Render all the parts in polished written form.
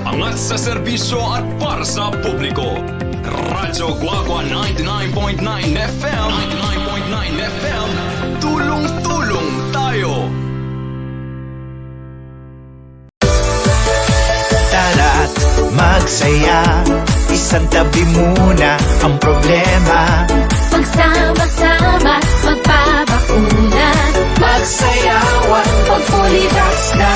Angat sa serbisyo at para sa publiko. Radyo Guagua 99.9 FM. 99.9 FM. Tulong-tulong tayo. Tara't magsaya, isang tabi muna ang problema. Magsama-sama, magpabakuna, Magsayawan, mag-fully vax na.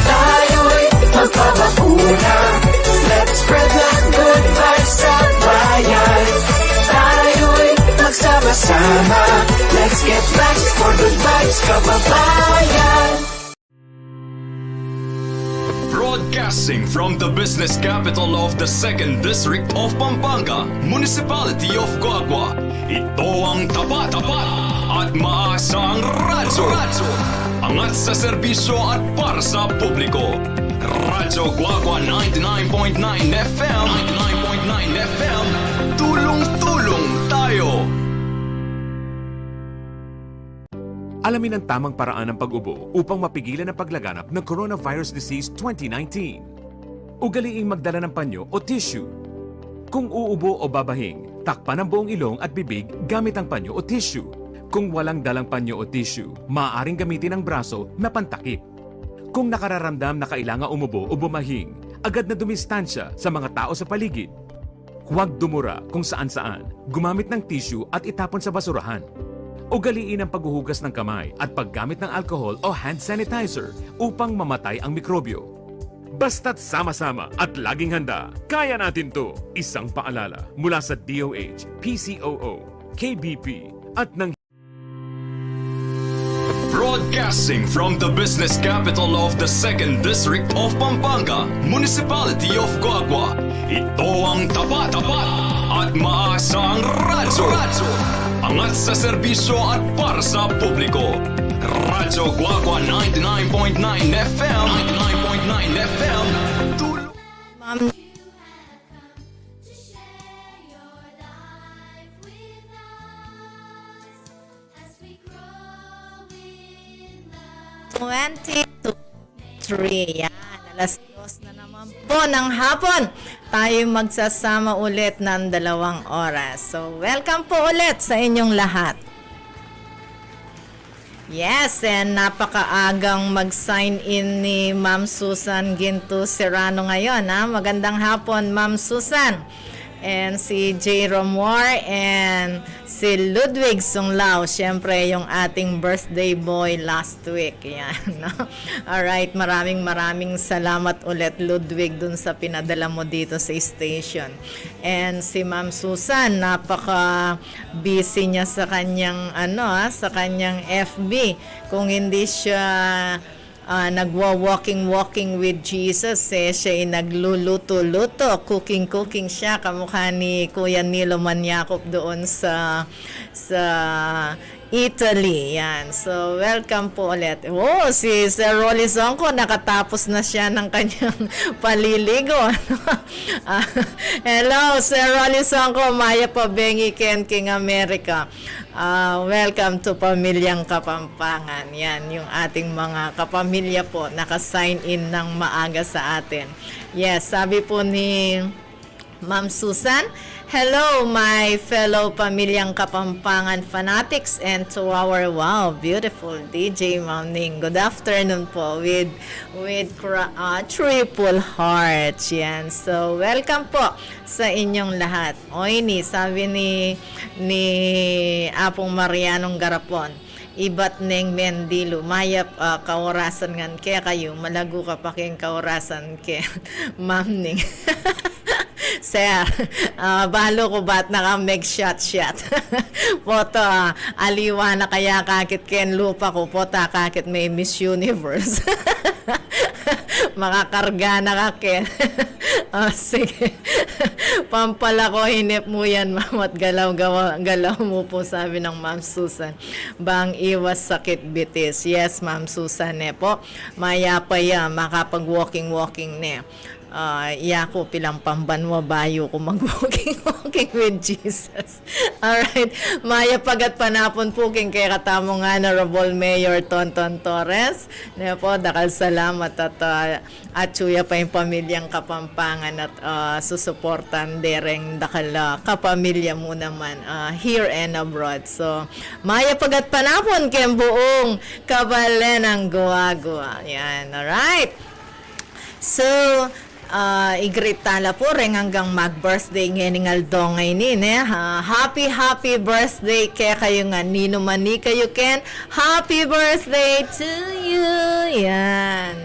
tayo'y magpabakuna. Let's spread the good vibes sa bayan. Tayo'y magsama-sama. Let's get vaxxed for good vibes, kababayan. Broadcasting from the business capital of the 2nd District of Pampanga, Municipality of Guagua. Ito ang tapat at maasang radyo. Angat sa serbisyo at para sa publiko. Radyo Guagua 99.9 FM. 99.9 FM. Tulong-tulong tayo. Alamin ang tamang paraan ng pag-ubo upang mapigilan ang paglaganap ng Coronavirus Disease 2019. Ugaliing magdala ng panyo o tissue. Kung uubo o babahing, takpan ang buong ilong at bibig gamit ang panyo o tissue. Kung walang dalang panyo o tissue, maaaring gamitin ang braso na pantakip. Kung nakararamdam na kailangan umubo o bumahing, agad na dumistansya sa mga tao sa paligid. Huwag dumura kung saan-saan, gumamit ng tissue at itapon sa basurahan. Ugaliin ang paghuhugas ng kamay at paggamit ng alcohol o hand sanitizer upang mamatay ang mikrobyo. Basta't sama-sama at laging handa, kaya natin to! Isang paalala mula sa DOH, PCOO, KBP at ng Broadcasting from the business capital of the 2nd District of Pampanga, Municipality of Guagua. Ito ang tapat at maasang radyo. Angat sa serbisyo at para sa publiko. Radyo Guagua 99.9 FM. 99.9 FM. Tulong. to share your life with us as we grow in love. 2023. Yan, alas 2 na naman po ng hapon. Tayo magsasama ulit ng 2 oras. So, welcome po ulit sa inyong lahat. Yes, and napakaagang mag-sign in ni Ma'am Susan Ginto Serrano ngayon. Ha? Magandang hapon, Ma'am Susan. And si J. Romor and si Ludwig Sunglao. Siyempre, yung ating birthday boy last week. Yan, no? Alright, maraming salamat ulit, Ludwig, dun sa pinadala mo dito sa station. And si Ma'am Susan, napaka-busy niya sa kanyang, sa kanyang FB. Kung hindi siya nagwa-walking with Jesus, siya ay nagluluto-luto, cooking siya, kamukha ni Kuya Nilo Maniakop doon sa Italy. Yan. So, welcome po ulit. Oh, si Sir Rolly Zonko, nakatapos na siya ng kanyang paliligo. Hello, Sir Rolly Zonko, Maya Pabengi, Ken King America. Welcome to Pamilyang Kapampangan. Yan, yung ating mga kapamilya po, naka-sign in ng maaga sa atin. Yes, sabi po ni Ma'am Susan, hello my fellow Pamilyang Kapampangan fanatics and to our beautiful DJ Ma'am Ning. Good afternoon po with triple hearts. Yan. So, welcome po sa inyong lahat. Oy, sabi ni Apong Marianong Garapon, ibat neng mendilo, mayap kaorasan ngan kaya kayo, malago ka pa kayong kaorasan kaya Ma'am Ning. Sir, balo ko ba't naka-make shot. Poto, aliwa na kaya kakit ken lupa ko, pota kakit may Miss Universe. Makakarga na ka ken. Sige. Pampala ko, hinip mo yan, ma'am, at galaw mo po, sabi ng Ma'am Susan. Bang iwas sakit bitis. Yes, Ma'am Susan, po. Maya pa yan, makapag-walking ne. Yako pilang pambanwa bayo ko mag-walking with Jesus. Alright, maya pagat panapon po king kay katamong Honorable Mayor Tonton Torres. Ne po, dakal salamat at suya pa yung pamilyang Kapampangan at susuportan dereng dakal kapamilya mo naman here and abroad. So, maya pagat panapon kay buong kabalen ng Guagua. Yan, alright. So, igreet tala po rin hanggang mag-birthday ngayon aldongay ni happy birthday kaya kayo nga nino mani kayo Ken, happy birthday to you. Yan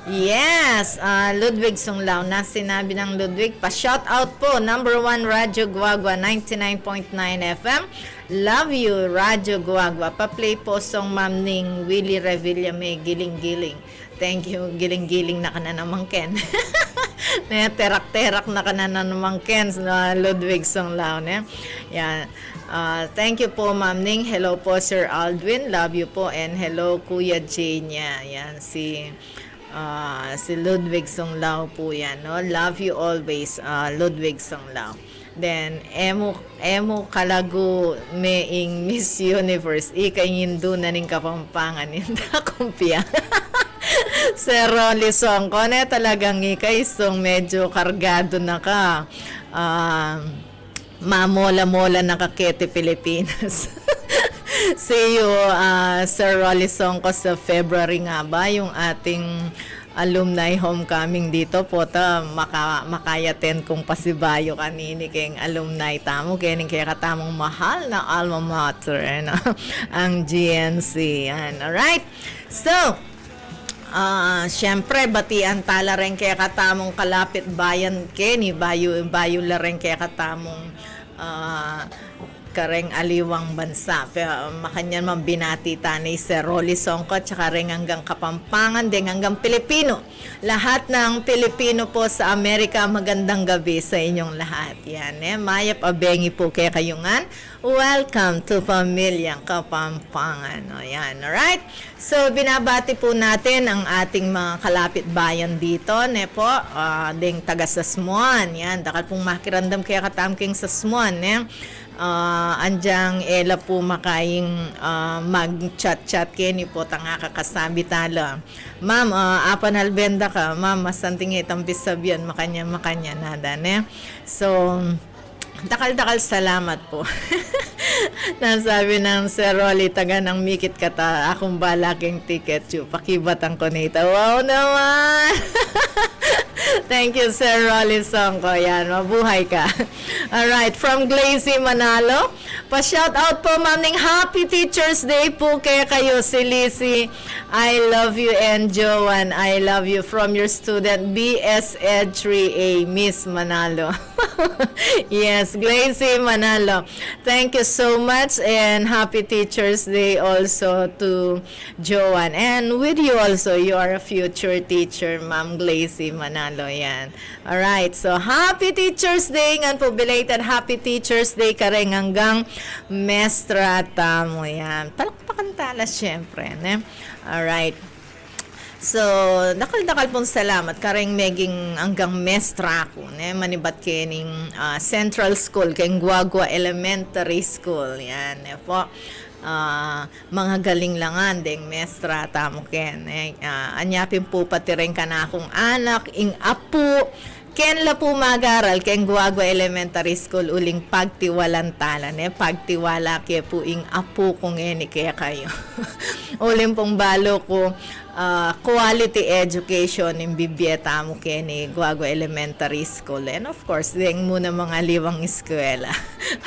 yes, Ludwig Sunglaw na sinabi ng Ludwig pa shout out po number 1 Radyo Guagua 99.9 FM. Love you Radyo Guagua. Pa-play po song Ma'am Ning Willie Revilla may giling-giling. Thank you, giling-giling na ka na naman, Ken. Terak-terak na ka na naman, Ken, Ludwig Songlao. Yan. Thank you po, Ma'am Ning. Hello po, Sir Aldwin. Love you po. And hello, Kuya Jania. Yan, si Ludwig Songlao po yan. No? Love you always, Ludwig Songlao. Then, emo kalago meing Miss Universe. Ikay hindu na ning Kapampangan. Hindi kumpya. Sir Rolly Songko, talagang ikaisong medyo kargado na ka. Mamola-mola na kakete Pilipinas. See you, Sir Rolly Songko, sa February nga ba, yung ating alumni homecoming dito po makayaten kung pasibayo kanini kayong alumni tamo kaya katamong mahal na alma mater ang GNC. Yan. Alright, so syempre batian tala rin kaya katamong kalapit bayan Kenny bayo la rin kaya katamong kareng aliwang bansa. Pero makanyan man binati tanay si Rolly Songko tsaka rin hanggang Kapampangan din hanggang Pilipino. Lahat ng Pilipino po sa Amerika, magandang gabi sa inyong lahat. Yan mayap abengi po kaya kayungan. Welcome to Pamilyang Kapampangan. O yan, alright? So, binabati po natin ang ating mga kalapit bayan dito. Po, ding taga Sasmuan. Yan, dakal pong makirandam kaya katamking Sasmuan. Andyang ela po makaing mag-chat-chat kini po tanga kakasabi tala. Ma'am, apan halbenda ka. Ma'am, masanting itang bisabian makanya nada. So, dakal-dakal salamat po. Nasabi ng Sir Rolly, taga ng mikit kata, akong balaking ticket yu. Pakibatan ko nito. Wow naman! Thank you, Sir Rolly Songko. Yan, mabuhay ka. Alright, from Glazy, Manalo. Pa-shout out po, Ma'am Ning. Happy Teacher's Day po kaya kayo, si Lizzie. I love you, and Joanne, I love you. From your student, BS Ed 3A, Miss Manalo. Yes, Glazy, Manalo. Thank you so much, and Happy Teacher's Day also to Joanne. And with you also, you are a future teacher, Ma'am Glazy, Manalo. Yan. Alright, so Happy Teacher's Day. Ngan po, belated Happy Teacher's Day ka rin hanggang Mestra Tamo. Yan. Palakpakan tala, syempre. Alright. So, dakal-dakal pong salamat. Karing meging hanggang Mestra ko. Manibat kening Central School, kayong Guagua Elementary School. Yan. Po. Mga galing langan ding mestra tamo ken anyapin po pati rin ka na akong anak ing apo ken la po magaral ken Guagua Elementary School uling pagtiwalan talan pagtiwala kaya po ing apo kung eni kaya kayo uling pong balo ko quality education in bibieta mo keni Guagua Elementary School, and of course ding muna mga liwang eskwela.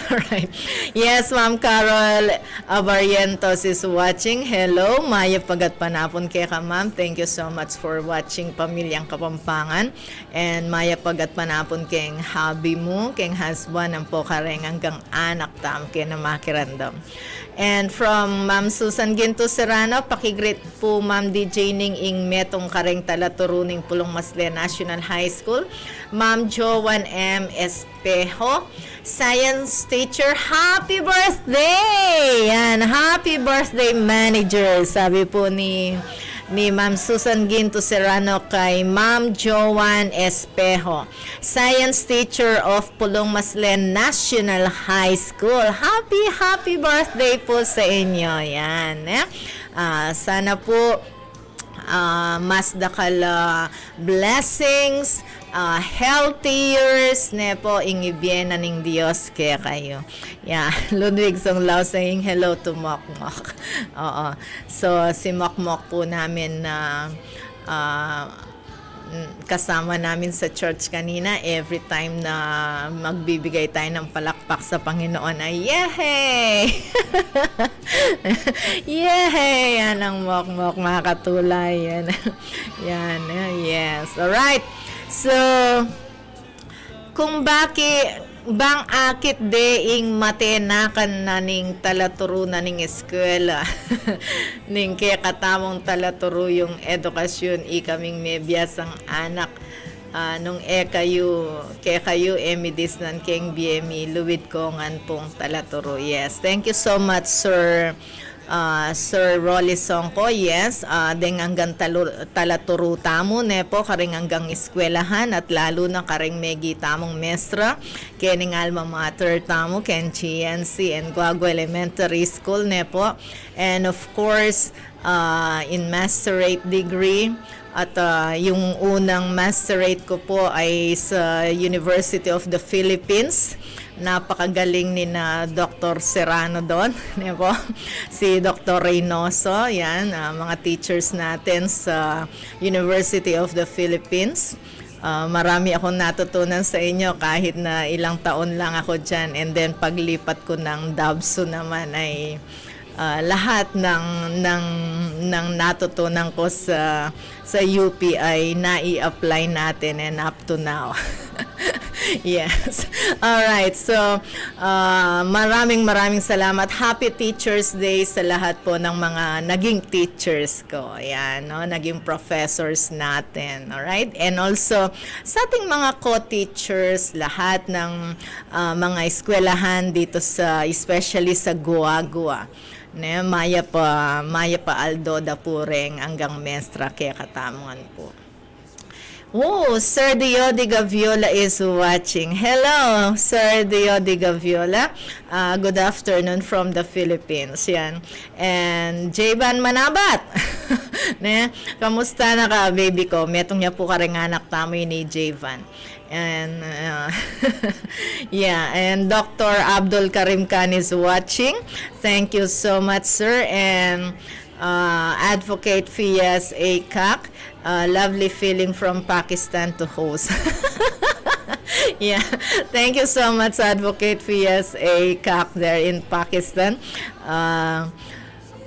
Alright, yes, Ma'am Carol Avarientos is watching. Hello, Maya pagat panapon kaya ka, Ma'am. Thank you so much for watching Pamilyang Kapampangan, and Maya pagat panapon keng hubby mo, keng husband ang po kareng hanggang anak tam kaya na makirandam. And from Ma'am Susan Ginto Serrano, pakigreet po Ma'am DJ Ning ing metong kareng talaturuning Pulong Masle National High School. Ma'am Joanne M. Espejo, Science Teacher, happy birthday! Yan, happy birthday manager, sabi po ni ni Ma'am Susan Ginto Serrano kay Ma'am Joanne Espejo, Science Teacher of Pulong Maslen National High School. Happy birthday po sa inyo. Yan. Sana po mas dakal blessings, healthy years, ne po, ingibyen na ning Diyos kaya kayo. Yeah, Ludwig Song Lao saying hello to Mokmok. Oo. So, si Mokmok po namin na kasama namin sa church kanina. Every time na magbibigay tayo ng palakpak sa Panginoon ay yehey! Yehey! Yan ang Mokmok, mga katulay. Yan. Yan. Yes. Alright. So, kung bang akit deing matenakan na ning talaturo na ning eskwela ning kaya katamong talaturo yung edukasyon ikaming mebyasang anak nung kayo emidis nan keng BME luwid ko ngan pong talaturo. Yes, thank you so much, Sir Rolly Songko. Yes, deng hanggang talaturo tamo nepo karing hanggang eskwelahan at lalo na karing megi tamong mestra kening alma mater tamo ken GNC and Guagua Elementary School nepo, and of course in masterate degree. At yung unang masterate ko po ay sa University of the Philippines. Napakagaling ni na Dr. Serrano doon. Po? Si Dr. Reynoso. Yan, mga teachers natin sa University of the Philippines. Marami akong natutunan sa inyo kahit na ilang taon lang ako dyan. And then paglipat ko ng Dabso naman ay lahat ng natutunan ko sa UP ay nai-apply natin and up to now. Yes. All right. So, maraming salamat. Happy Teachers Day sa lahat po ng mga naging teachers ko. Ayan, no? Naging professors natin. All right? And also, sa ating mga co-teachers, lahat ng mga eskwelahan dito especially sa Guagua. Ne, Maya pa Aldo da pureng hanggang mestra kaya katamuan po. Oh, Sir Dio de Gaviola is watching. Hello, Sir Dio de Gaviola. Good afternoon from the Philippines. Yan. And Jayvan Manabat. Ne, kamusta na ka, baby ko? Metong niya po karing anak tamo ni Jayvan. And yeah, and Dr. Abdul Karim Khan is watching. Thank you so much, sir. And Advocate Fias Akak, lovely feeling from Pakistan to host. Yeah, thank you so much, Advocate Fias Akak there in Pakistan.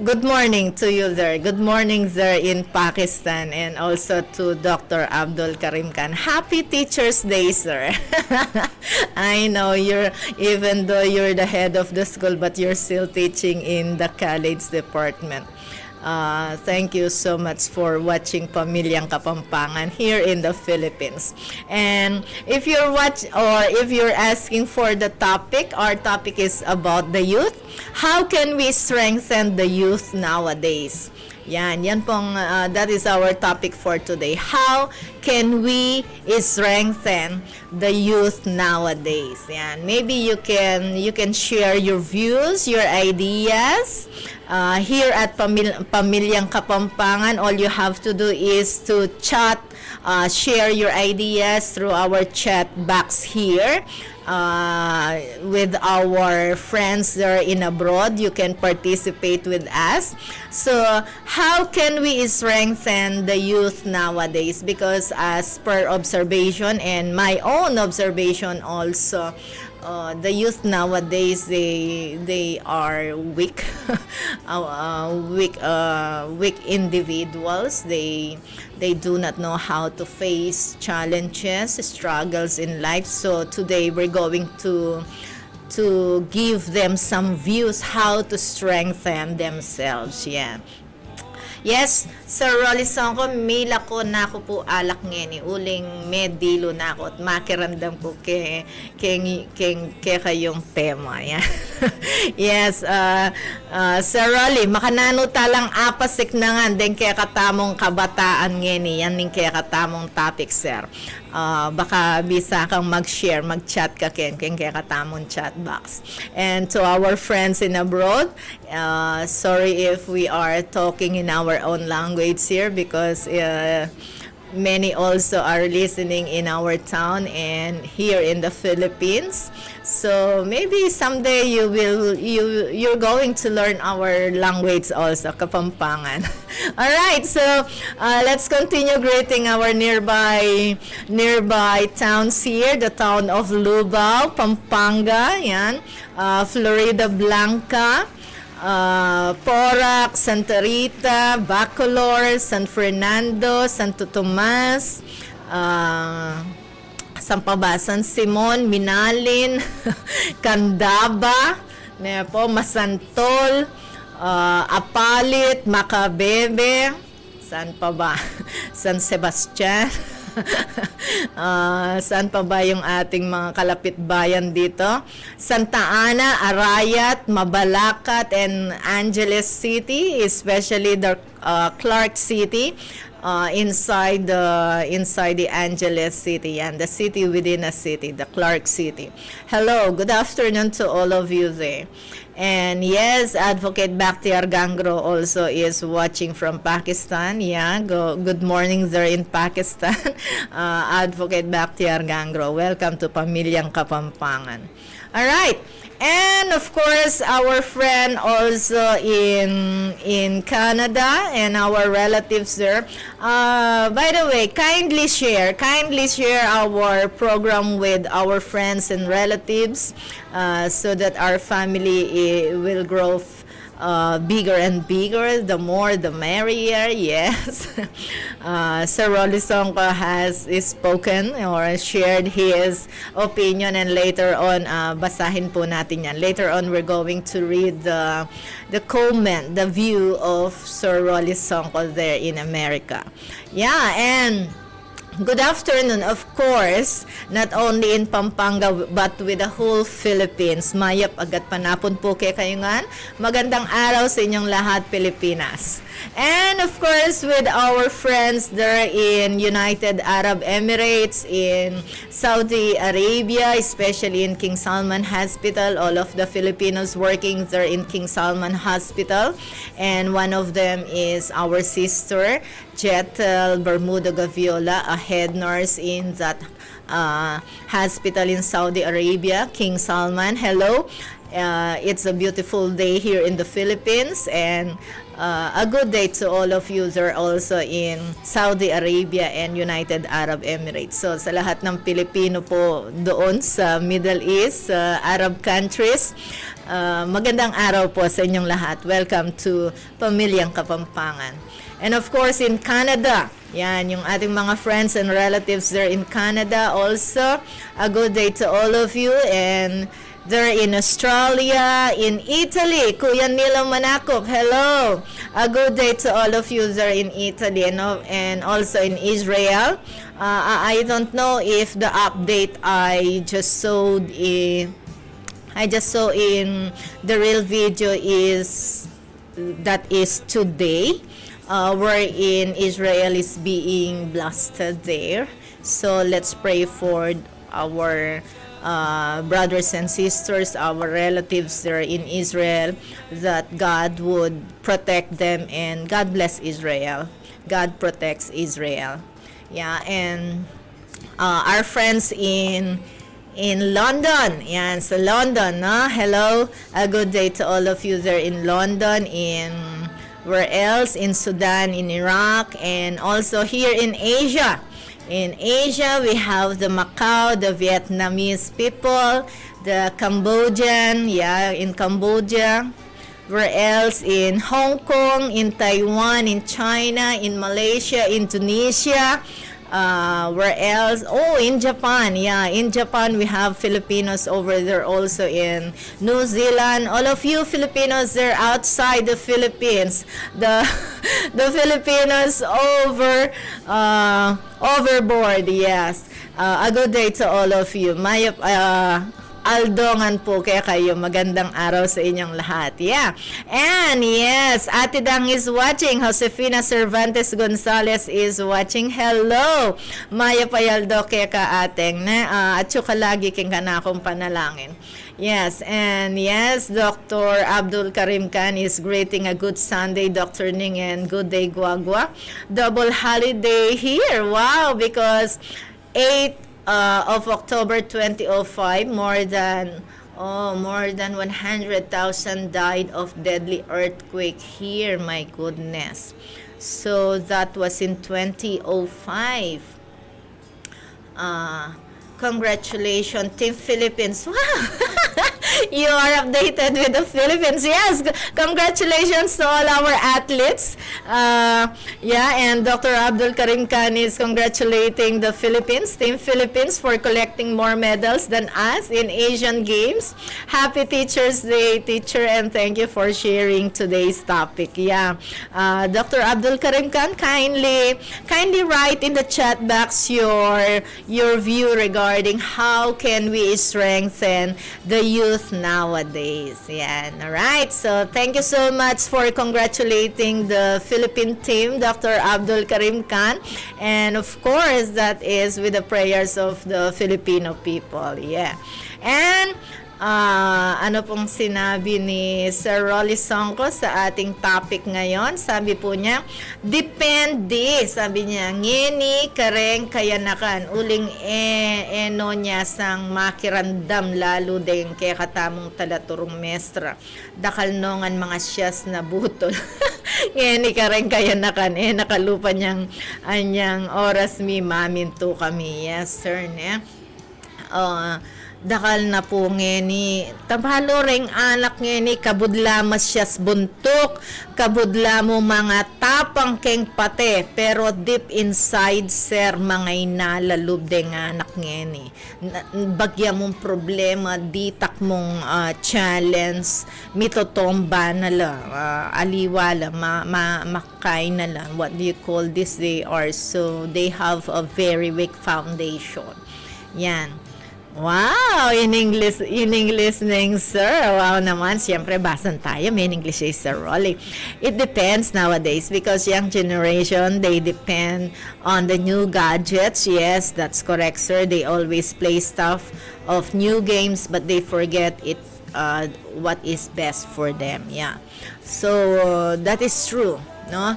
Good morning to you there. Good morning there in Pakistan, and also to Dr. Abdul Karim Khan. Happy Teachers Day, sir. I know even though you're the head of the school, but you're still teaching in the college department. Thank you so much for watching Pamilyang Kapampangan here in the Philippines. And if you're asking for the topic, our topic is about the youth. How can we strengthen the youth nowadays? Yan pong that is our topic for today. How can we strengthen the youth nowadays? Yan. Maybe you can share your views, your ideas. Here at Pamilyang Kapampangan, all you have to do is to chat, share your ideas through our chat box here. With our friends there in abroad, you can participate with us. So, how can we strengthen the youth nowadays? Because as per observation and my own observation also, the youth nowadays they are weak, weak individuals. They do not know how to face challenges, struggles in life. So today we're going to give them some views how to strengthen themselves. Yeah. Yes, Sir Rolly Songko, mila ko na ako po alak ngeni. Uling medilo na ako at makirandam ko ke kayong tema. Yan. Yes, Sir Rolly, makanano talang apasik na nga din kaya katamong kabataan ngeni. Yan din kaya katamong topic, sir. Baka bisa kang mag-share, mag-chat ka kaya katamong chat box. And to our friends in abroad, sorry if we are talking in our own language here because many also are listening in our town and here in the Philippines. So maybe someday you're going to learn our language also, Kapampangan. All right, so let's continue greeting our nearby towns here, the town of Lubao, Pampanga, yan, Florida Blanca, Porac, Santa Rita, Bacolor, San Fernando, Santo Tomas, San Simon, Minalin, Candaba, po, Masantol, Apalit, Macabebe, saan pa ba? San Sebastian. Saan pa ba yung ating mga kalapit bayan dito? Santa Ana, Arayat, Mabalacat, and Angeles City, especially the Clark City, inside the Angeles City, and the city within a city, the Clark City. Hello, good afternoon to all of you there. And yes, Advocate Bakhtiar Gangro also is watching from Pakistan. Yeah, good morning there in Pakistan. Advocate Bakhtiar Gangro, welcome to Pamilyang Kapampangan. All right. And of course, our friend also in Canada and our relatives there. By the way, kindly share our program with our friends and relatives so that our family will grow bigger and bigger. The more, the merrier. Yes. Sir Rolly Songko has spoken or shared his opinion, and later on, basahin po natin yan. Later on, we're going to read the comment, the view of Sir Rolly Songko there in America. Yeah, and good afternoon, of course, not only in Pampanga but with the whole Philippines. Mayap agad panapon po kayo nga. Magandang araw sa inyong lahat, Pilipinas. And of course, with our friends there in United Arab Emirates, in Saudi Arabia, especially in King Salman Hospital, all of the Filipinos working there in King Salman Hospital. And one of them is our sister, Jetel Bermudo Gaviola, a head nurse in that hospital in Saudi Arabia, King Salman. Hello. It's a beautiful day here in the Philippines, and a good day to all of you there also in Saudi Arabia and United Arab Emirates. So sa lahat ng Pilipino po doon sa Middle East, Arab countries, magandang araw po sa inyong lahat. Welcome to Pamilyang Kapampangan. And of course, in Canada, yan, yung ating mga friends and relatives there in Canada also. A good day to all of you. And there in Australia, in Italy, Kuya Nilo Manakop, hello. A good day to all of you there in Italy and also in Israel. I don't know if the update I just saw in the real video is today. Wherein Israel is being blasted there. So let's pray for our brothers and sisters, our relatives there in Israel, that God would protect them, and God bless Israel. God protects Israel. Yeah, and our friends in London. Yan, sa London, no? Hello. A good day to all of you there in London, where else? In Sudan, in Iraq, and also here in Asia. In Asia, we have the Macau, the Vietnamese people, the Cambodian, in Cambodia. Where else? In Hong Kong, in Taiwan, in China, in Malaysia, Indonesia, Where else? Oh, in Japan. Yeah, in Japan we have Filipinos over there, also in New Zealand. All of you Filipinos, they're outside the Philippines. The the Filipinos overboard. Yes. A good day to all of you. Maya Aldongan po kaya kayo. Magandang araw sa inyong lahat. Yeah. And yes, Ate Dang is watching. Josefina Cervantes Gonzalez is watching. Hello. Maya Payaldo kaya ka ateng. At syuka lagi king ka na akong panalangin. Yes, and yes, Dr. Abdul Karim Khan is greeting a good Sunday, Dr. Ning, and good day, Guagua. Double holiday here. Wow, because 8 of October 2005, more than 100,000 died of deadly earthquake here. My goodness. So that was in 2005. Congratulations, Team Philippines. Wow! You are updated with the Philippines. Yes, congratulations to all our athletes. And Dr. Abdul Karim Khan is congratulating the Philippines, Team Philippines, for collecting more medals than us in Asian Games. Happy Teachers Day, teacher, and thank you for sharing today's topic. Yeah, Dr. Abdul Karim Khan, kindly write in the chat box your view regarding how can we strengthen the youth nowadays. Yan. Alright. So, thank you so much for congratulating the Philippine team, Dr. Abdul Karim Khan. And of course, that is with the prayers of the Filipino people. Yeah. And ano pong sinabi ni Sir Rolly Songko sa ating topic ngayon? Sabi po niya, depende. Sabi niya, ngeni kareng kayanakan. Uling eno niya sang makirandam lalo din kaya katamong talaturong mestra. Dakalnongan mga siyas na butol. Ngeni kareng kayanakan. Nakalupa niyang anyang oras mi maminto kami. Yes, sir. Dakal na po ngeni tabalo ring anak ngeni kabudla masyas buntok kabudla mo mga tapang keng pate pero deep inside sir mga inalalub deng anak ngeni bagya mong problema ditak mong challenge mitotomba na lang aliwala makay na lang what do you call this, they have a very weak foundation. Yan. Wow, in English neng sir. Wow naman, siyempre basan tayo. May English is Sir Rolly. It depends nowadays because young generation, they depend on the new gadgets. Yes, that's correct, sir. They always play stuff of new games, but they forget it. What is best for them. Yeah. So that is true, no?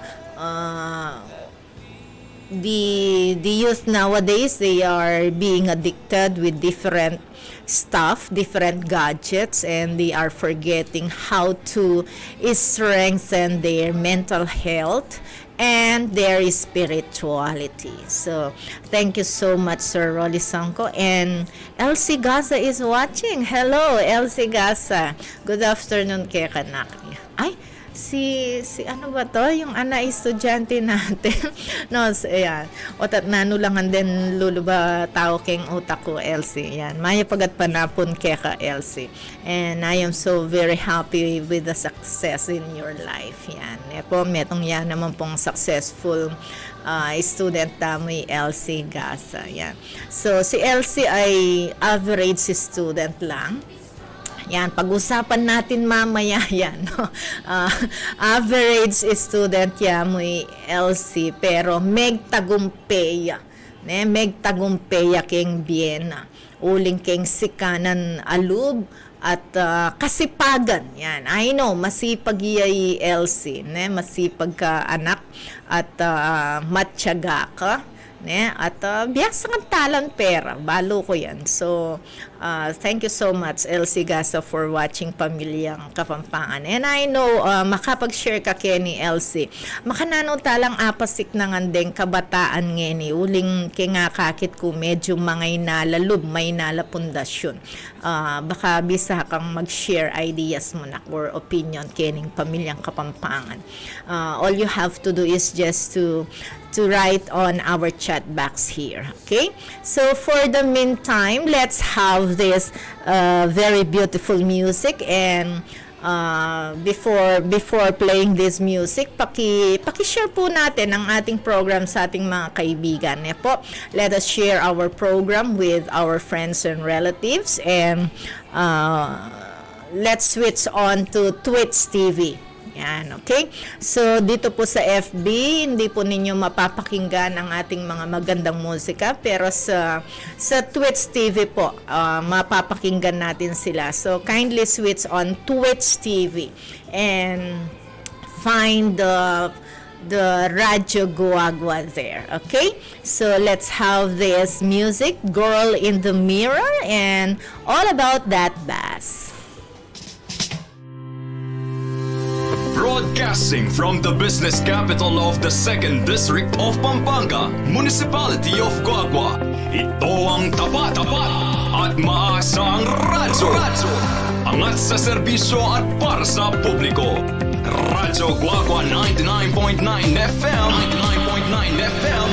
The youth nowadays, they are being addicted with different stuff, different gadgets, and they are forgetting how to strengthen their mental health and their spirituality. So, thank you so much, Sir Rolly Sangko. And Elsie Gaza is watching. Hello, Elsie Gaza. Good afternoon, kay kanak. Ay, si ano ba to? Yung estudyante natin. No, ayan. Otat nanulangan din luluba tao keng utak ko, Elsie. Yan. Maya pagat panapon keka, Elsie. And I am so very happy with the success in your life. Yan. Po, metong yan naman pong successful student tamoy Elsie Gaza. Yan. So, si Elsie ay average student lang. Yan, pag-usapan natin mamaya yan. No? Average student yan mo LC, pero megtagumpeya. Megtagumpeya keng Vienna. Uling keng sikanan alub at kasipagan. Yan, I know, masipag yay LC. Masipag ka anak at matyaga ka. At biyasa kang talang pera, balo ko yan. So, Thank you so much, Elsie Gasa, for watching Pamilyang Kapampangan. And I know, makapag-share ka Kenny, Elsie. Makanano talang apasik na ngandeng kabataan ngeni. Uling kingakakit ko medyo mangay nalalub, may nalapundasyon. Baka bisa kang mag-share ideas mo na or opinion kening Pamilyang Kapampangan. All you have to do is just to write on our chat box here. Okay? So for the meantime, let's have this very beautiful music, and before playing this music, paki-share po natin ang ating program sa ating mga kaibigan. Po, let us share our program with our friends and relatives, and let's switch on to Twitch TV. Yan, okay? So, dito po sa FB, hindi po ninyo mapapakinggan ang ating mga magandang musika, pero sa Twitch TV po, mapapakinggan natin sila. So, kindly switch on Twitch TV and find the Radyo Guagua there, okay? So, let's have this music, Girl in the Mirror, and all about that bass. Broadcasting from the business capital of the 2nd District of Pampanga, Municipality of Coagua. Ito ang tapat at maasang radyo. Angat sa serbisyo at para sa publiko. Radyo Coagua 99.9 FM. 99.9 FM.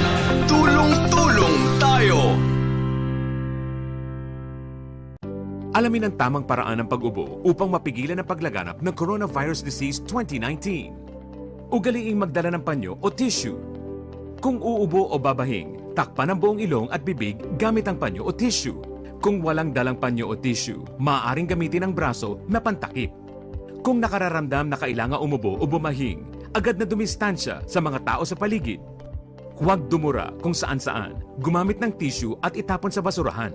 Tulong-tulong tayo. Alamin ang tamang paraan ng pag-ubo upang mapigilan ang paglaganap ng Coronavirus Disease 2019. Ugaliing magdala ng panyo o tissue. Kung uubo o babahing, takpan ang buong ilong at bibig gamit ang panyo o tissue. Kung walang dalang panyo o tissue, maaaring gamitin ang braso na pantakip. Kung nakararamdam na kailangan umubo o bumahing, agad na dumistansya sa mga tao sa paligid. Huwag dumura kung saan-saan, gumamit ng tissue at itapon sa basurahan.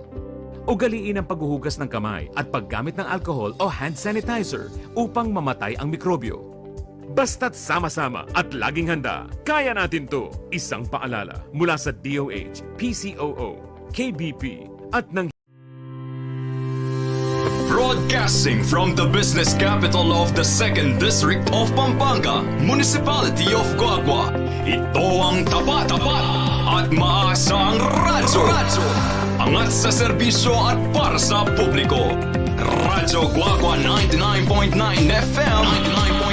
Ugaliin ang paghuhugas ng kamay at paggamit ng alcohol o hand sanitizer upang mamatay ang mikrobyo. Basta't sama-sama at laging handa, kaya natin to! Isang paalala mula sa DOH, PCOO, KBP at ng Broadcasting from the business capital of the 2nd District of Pampanga, Municipality of Coagua. Ito ang tapat at maasang radyo. Angat sa serbisyo at para sa publiko. Radyo Coagua 99.9 FM.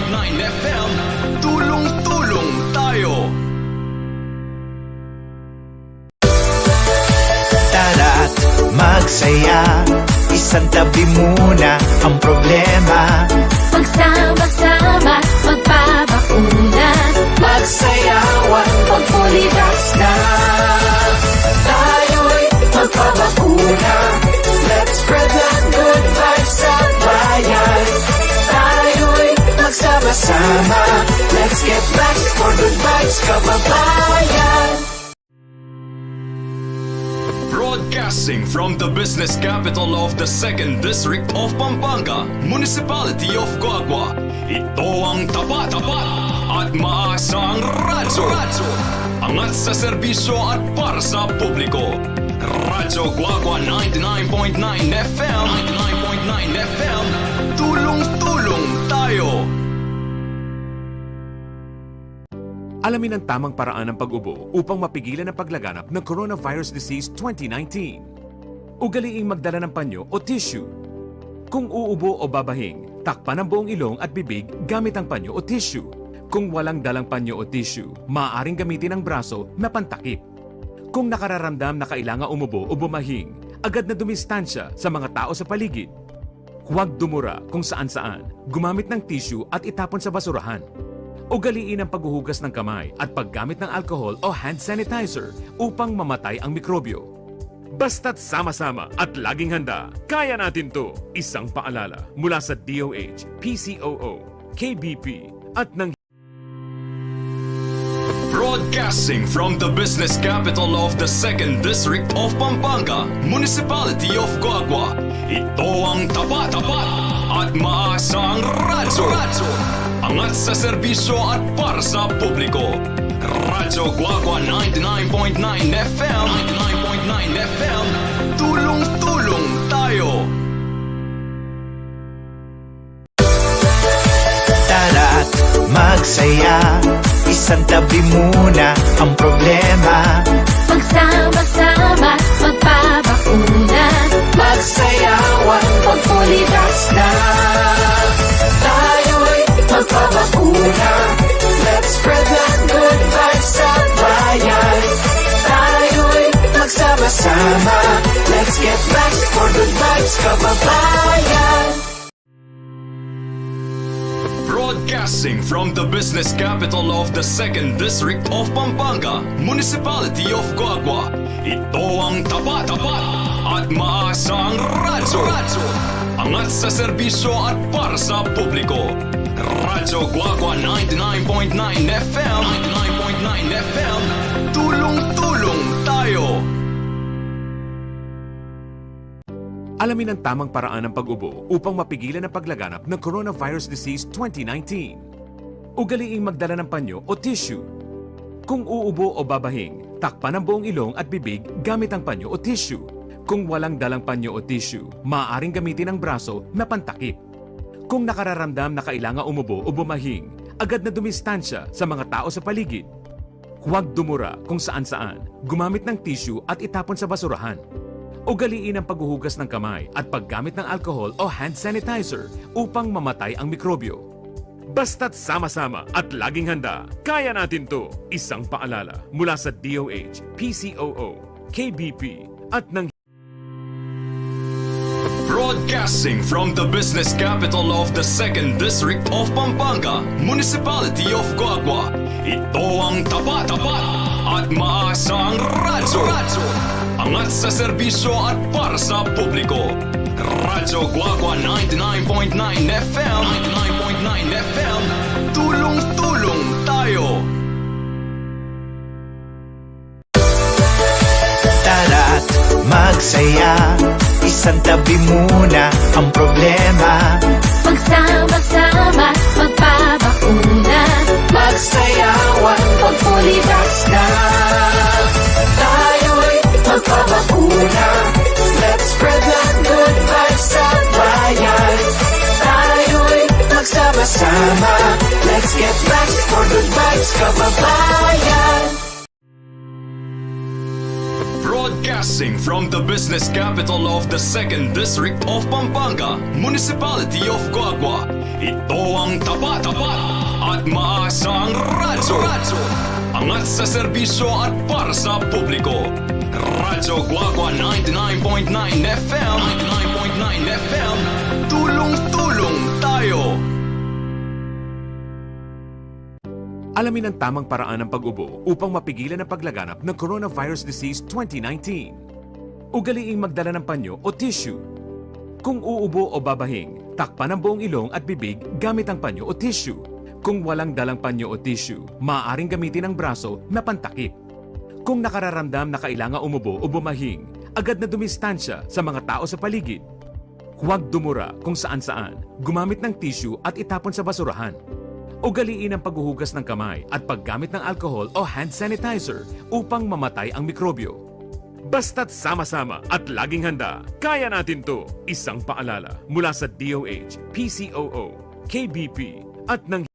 99.9 FM. Tulong-tulong tayo. Tara't magsaya, isang tabi muna ang problema. Magsama-sama, magpabakuna. Magsayawan pag fully vax na. Tayo'y magpabakuna. Let's spread that good vibes sa bayan. Tayo'y magsama-sama. Let's get back for good vibes, kababayan. Broadcasting from the business capital of the 2nd District of Pampanga, Municipality of Coagua. Ito ang tapat at maasang radyo. Angat sa serbisyo at para sa publiko. Radyo Coagua 99.9 FM. 99.9 FM. Tulong-tulong tayo. Alamin ang tamang paraan ng pag-ubo upang mapigilan ang paglaganap ng Coronavirus Disease 2019. Ugaliing magdala ng panyo o tissue. Kung uubo o babahing, takpan ang buong ilong at bibig gamit ang panyo o tissue. Kung walang dalang panyo o tissue, maaaring gamitin ang braso na pantakip. Kung nakararamdam na kailangan umubo o bumahing, agad na dumistansya sa mga tao sa paligid. Huwag dumura kung saan-saan, gumamit ng tissue at itapon sa basurahan. Ugaliin ang paghuhugas ng kamay at paggamit ng alcohol o hand sanitizer upang mamatay ang mikrobyo. Basta't sama-sama at laging handa, kaya natin to! Isang paalala mula sa DOH, PCOO, KBP at ng Broadcasting from the business capital of the 2nd District of Pampanga, Municipality of Coagua. Ito ang tapat at maasang radyo. Angat sa serbisyo at para sa publiko. Radyo Coagua 99.9 FM. 99.9 FM. Tulong-tulong tayo. isantabi muna ang problema. Magsama-sama, magpabakuna. Magsayawan pag fully vax na. Tayo'y magpabakuna. Let's spread that good vibes sa bayan. Tayo'y magsama-sama. Let's get vaxxed for good vibes, kababayan. Broadcasting from the business capital of the 2nd District of Pampanga, Municipality of Coagua. Ito ang tapat-tapat at maasang radyo. Angat sa serbisyo at para sa publiko. Radyo Coagua 99.9 FM. 99.9 FM. Tulong-tulong tayo. Alamin ang tamang paraan ng pag-ubo upang mapigilan ang paglaganap ng Coronavirus Disease 2019. Ugaliing magdala ng panyo o tissue. Kung uubo o babahing, takpan ang buong ilong at bibig gamit ang panyo o tissue. Kung walang dalang panyo o tissue, maaaring gamitin ang braso na pantakip. Kung nakararamdam na kailangan umubo o bumahing, agad na dumistansya sa mga tao sa paligid. Huwag dumura kung saan-saan, gumamit ng tissue at itapon sa basurahan. Ugaliin ang paghuhugas ng kamay at paggamit ng alcohol o hand sanitizer upang mamatay ang mikrobyo. Basta't sama-sama at laging handa, kaya natin to! Isang paalala mula sa DOH, PCOO, KBP at ng Broadcasting from the business capital of the 2nd District of Pampanga, Municipality of Coagua. Ito ang tapat-tapat at maasang radyo. Angat sa serbisyo at para sa publiko. Radyo Coagua 99.9 FM. 99.9 FM. Tulong-tulong tayo. Tara't magsaya, isantabi muna ang problema. Magsama-sama, magpabakuna. Magsayawan pag fully vax na. Tayo'y magpabakuna. Let's spread that good vibes sa bayan. Tayo'y magsama-sama. Let's get vaxxed for good vibes, kababayan. Broadcasting from the business capital of the 2nd District of Pampanga, Municipality of Coagua. Ito ang tapat-tapat at maasang radyo. Angat sa serbisyo at para sa publiko. Radyo Coagua 99.9 FM. 99.9 FM. Tulong-tulong tayo. Alamin ang tamang paraan ng pag-ubo upang mapigilan ang paglaganap ng Coronavirus Disease 2019. Ugaliing magdala ng panyo o tissue. Kung uubo o babahing, takpan ang buong ilong at bibig gamit ang panyo o tissue. Kung walang dalang panyo o tissue, maaaring gamitin ang braso na pantakip. Kung nakararamdam na kailangan umubo o bumahing, agad na dumistansya sa mga tao sa paligid. Huwag dumura kung saan-saan, gumamit ng tissue at itapon sa basurahan. Ugaliin ang paghuhugas ng kamay at paggamit ng alcohol o hand sanitizer upang mamatay ang mikrobyo. Basta't sama-sama at laging handa, kaya natin to! Isang paalala mula sa DOH, PCOO, KBP at ng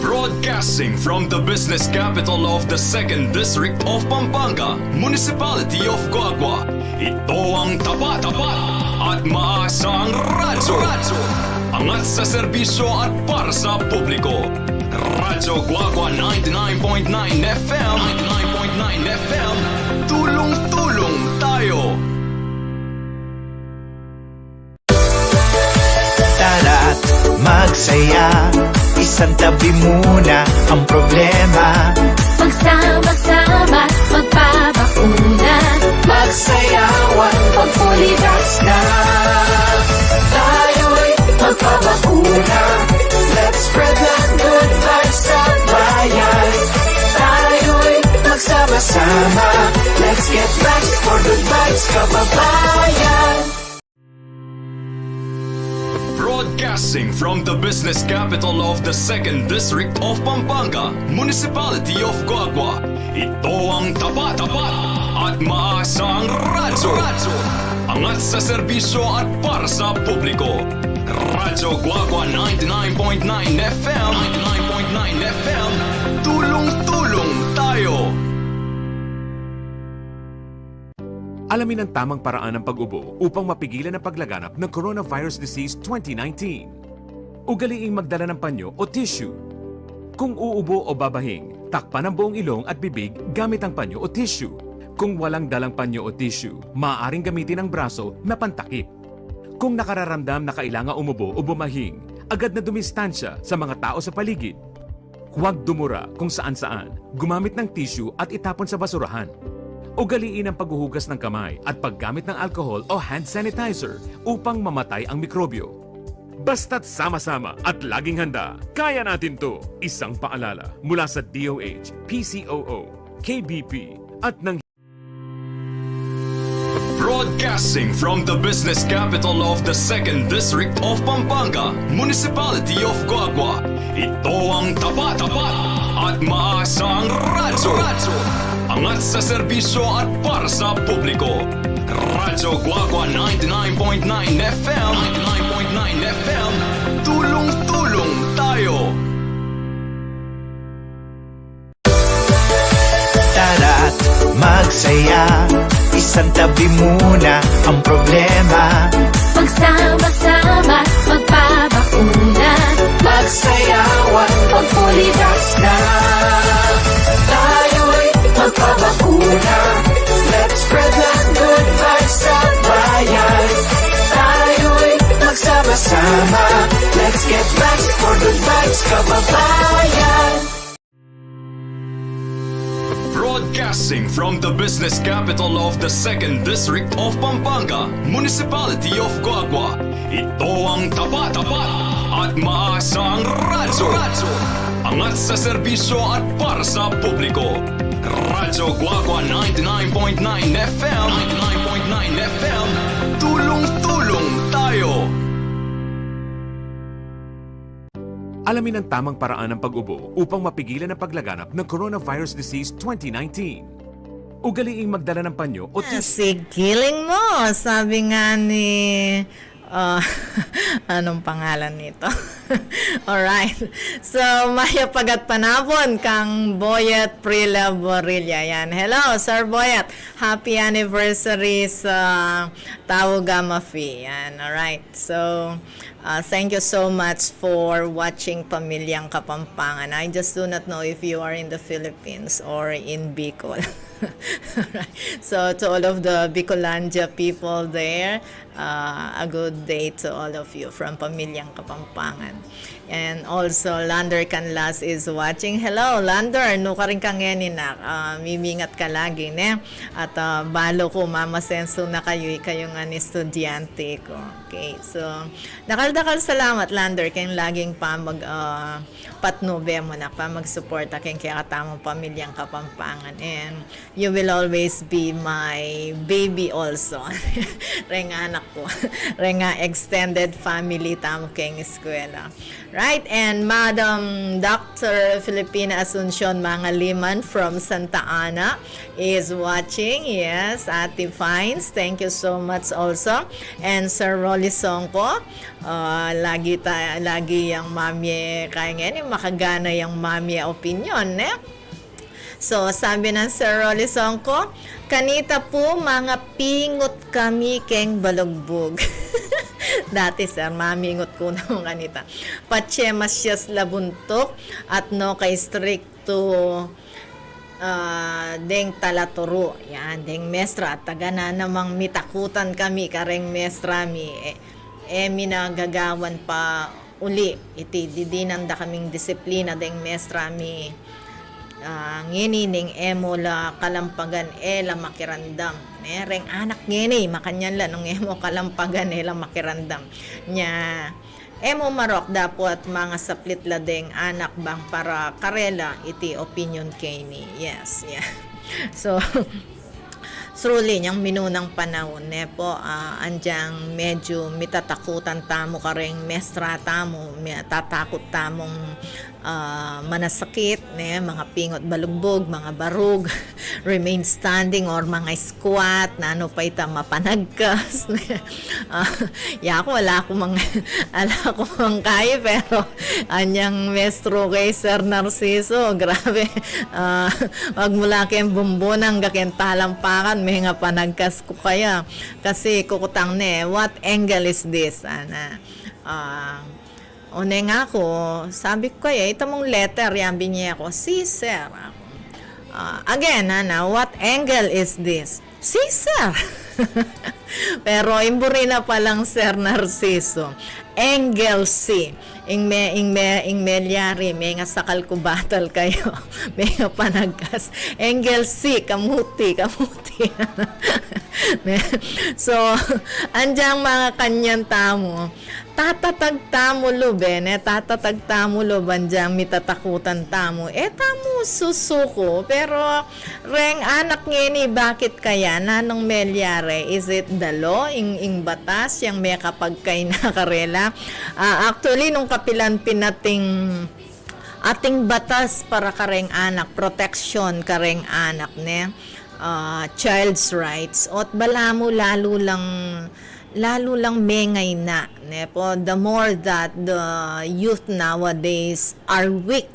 Broadcasting from the business capital of the 2nd District of Pampanga, Municipality of Coagua. Ito ang tapat-tapat at maasang radyo. Angat sa serbisyo at para sa publiko. Radyo Coagua 99.9 FM. 99.9 FM. Tulong-tulong tayo. Tara't magsaya, isantabi muna ang problema. Magsama-sama, magpabakuna. Magsayawan pag fully vax na. Tayo'y magpabakuna. Let's spread that good vibes sa bayan. Tayo'y magsama-sama. Let's get vaxxed for good vibes, kababayan. Broadcasting from the business capital of the 2nd District of Pampanga, Municipality of Coagua. Ito ang tapat-tapat at maasang radyo. Angat sa serbisyo at para sa publiko. Radyo Guagua 99.9 FM, 99.9 FM, tulong-tulong tayo. Alamin ang tamang paraan ng pag-ubo upang mapigilan ang paglaganap ng Coronavirus Disease 2019. Ugaliing magdala ng panyo o tissue. Kung uubo o babahing, takpan ang buong ilong at bibig gamit ang panyo o tissue. Kung walang dalang panyo o tissue, maaaring gamitin ang braso na pantakip. Kung nakararamdam na kailangan umubo o bumahing, agad na dumistansya sa mga tao sa paligid. Huwag dumura kung saan-saan, gumamit ng tissue at itapon sa basurahan. Ugaliin ang paghuhugas ng kamay at paggamit ng alcohol o hand sanitizer upang mamatay ang mikrobyo. Basta't sama-sama at laging handa, kaya natin to! Isang paalala mula sa DOH, PCOO, KBP at ng Broadcasting from the business capital of the 2nd District of Pampanga, Municipality of Guagua. Ito ang tapat at maasang radyo. Angat sa serbisyo at para sa publiko. Radyo Guagua 99.9 FM, 99.9 FM, tulong-tulong tayo. Tara't magsaya, isang tabi muna ang problema. Magsama-sama, magpabakuna. Magsayawan pag fully vax na. Tayo'y magpabakuna. Let's spread the good vibes sa bayan. Tayo'y magsama-sama. Let's get vaxxed for good vibes, kababayan. Broadcasting from the business capital of the 2nd District of Pampanga, Municipality of Guagua. Ito ang tapat at maasang radyo. Angat sa serbisyo at para sa publiko. Radyo Guagua 99.9 FM, 99.9 FM, tulong-tulong tayo. alamin ang tamang paraan ng pag-ubo upang mapigilan ang paglaganap ng Coronavirus Disease 2019. Ugaliing magdala ng panyo o Sigiling mo, sabi nga ni... anong pangalan nito? Alright. So, maya pagat panapon kang Boyet Prila Borilla. Yan. Hello, Sir Boyet. Happy anniversary sa Tao Gamma Phi. Yan. Alright. So, thank you so much for watching Pamilyang Kapampangan. I just do not know if you are in the Philippines or in Bicol. Right. So to all of the Bicolandia people there, a good day to all of you from Pamilyang Kapampangan. And also Lander Canlas is watching. Hello Lander, no ka rin kang na mimingat ka lagi ne. At balo ko mamasenso na kayo nga ni estudyante ko. Okay, so nakaldakal salamat Lander kayong laging pa mag patnube mo na pa mag-support kayong kaya katamang Pamilyang Kapampangan. And you will always be my baby also. Renga anak ko. Renga extended family tamo kayong eskwela. Right? And Madam Dr. Filipina Asuncion Mangaliman from Santa Ana is watching. Yes, Ate Fines. Thank you so much also. And Sir Rolly Songko. Lagi yung mami kaya ngayon, makagana yung mami opinion, eh? So, sabi ng Sir Rolly Songko, kanita po mga pingot kami keng balugbog. Dati, sir, mamingot ko na mga kanita. Patsyema siyas labuntok at no kay stricto deng talaturo. Yan, deng mestra. At taga na namang mitakutan kami, kareng mestra mi. Minagagawan pa uli. Iti, didinanda kaming disiplina deng mestra mi. Nginining emola kalampagan la makirandam. Reng anak ngini makanyan la nung emo kalampagan la makirandam. Nya emo marok dapat mga saplit ladeng anak bang para karela iti opinion kay ni. Yes, yeah. truly, yung minunang panahon, po, andyang medyo mitatakutan tamo ka rin, mestra tamo, tatakot tamong manasakit, mga pingot balugbog, mga barug, remain standing or mga squat, na ano pa ita mapanagkas. Wala ko mang kaya, pero anyang mestro kay Sir Narciso, grabe, wag mula kayong bumbunang gakin talampakan, may nga panagkas ko kaya, kasi kukutang what angle is this, One nga ako, sabi ko kaya, ito mong letter, yan binigay ako, si sir. Again, what angle is this? Si sir. Pero imburi na palang Sir Narciso. Angle C. Ing melyari, may nga sakal ko batal kayo. May nga panagkas. Angle C, kamuti. So, andyang mga kanyan tamo. Tatatag tamo lo, tatatag tamo lo, bandyang mitatakutan tamo. Tamo susuko. Pero, reng anak ngeni, bakit kaya? Nanong melyari? Is it the law? Ing batas? Yang may kapag kay nakarela? Actually, nung kapilan pinating ating batas para kareng anak, protection kareng anak, child's rights, at bala mo lalo lang mengay na, po, the more that the youth nowadays are weak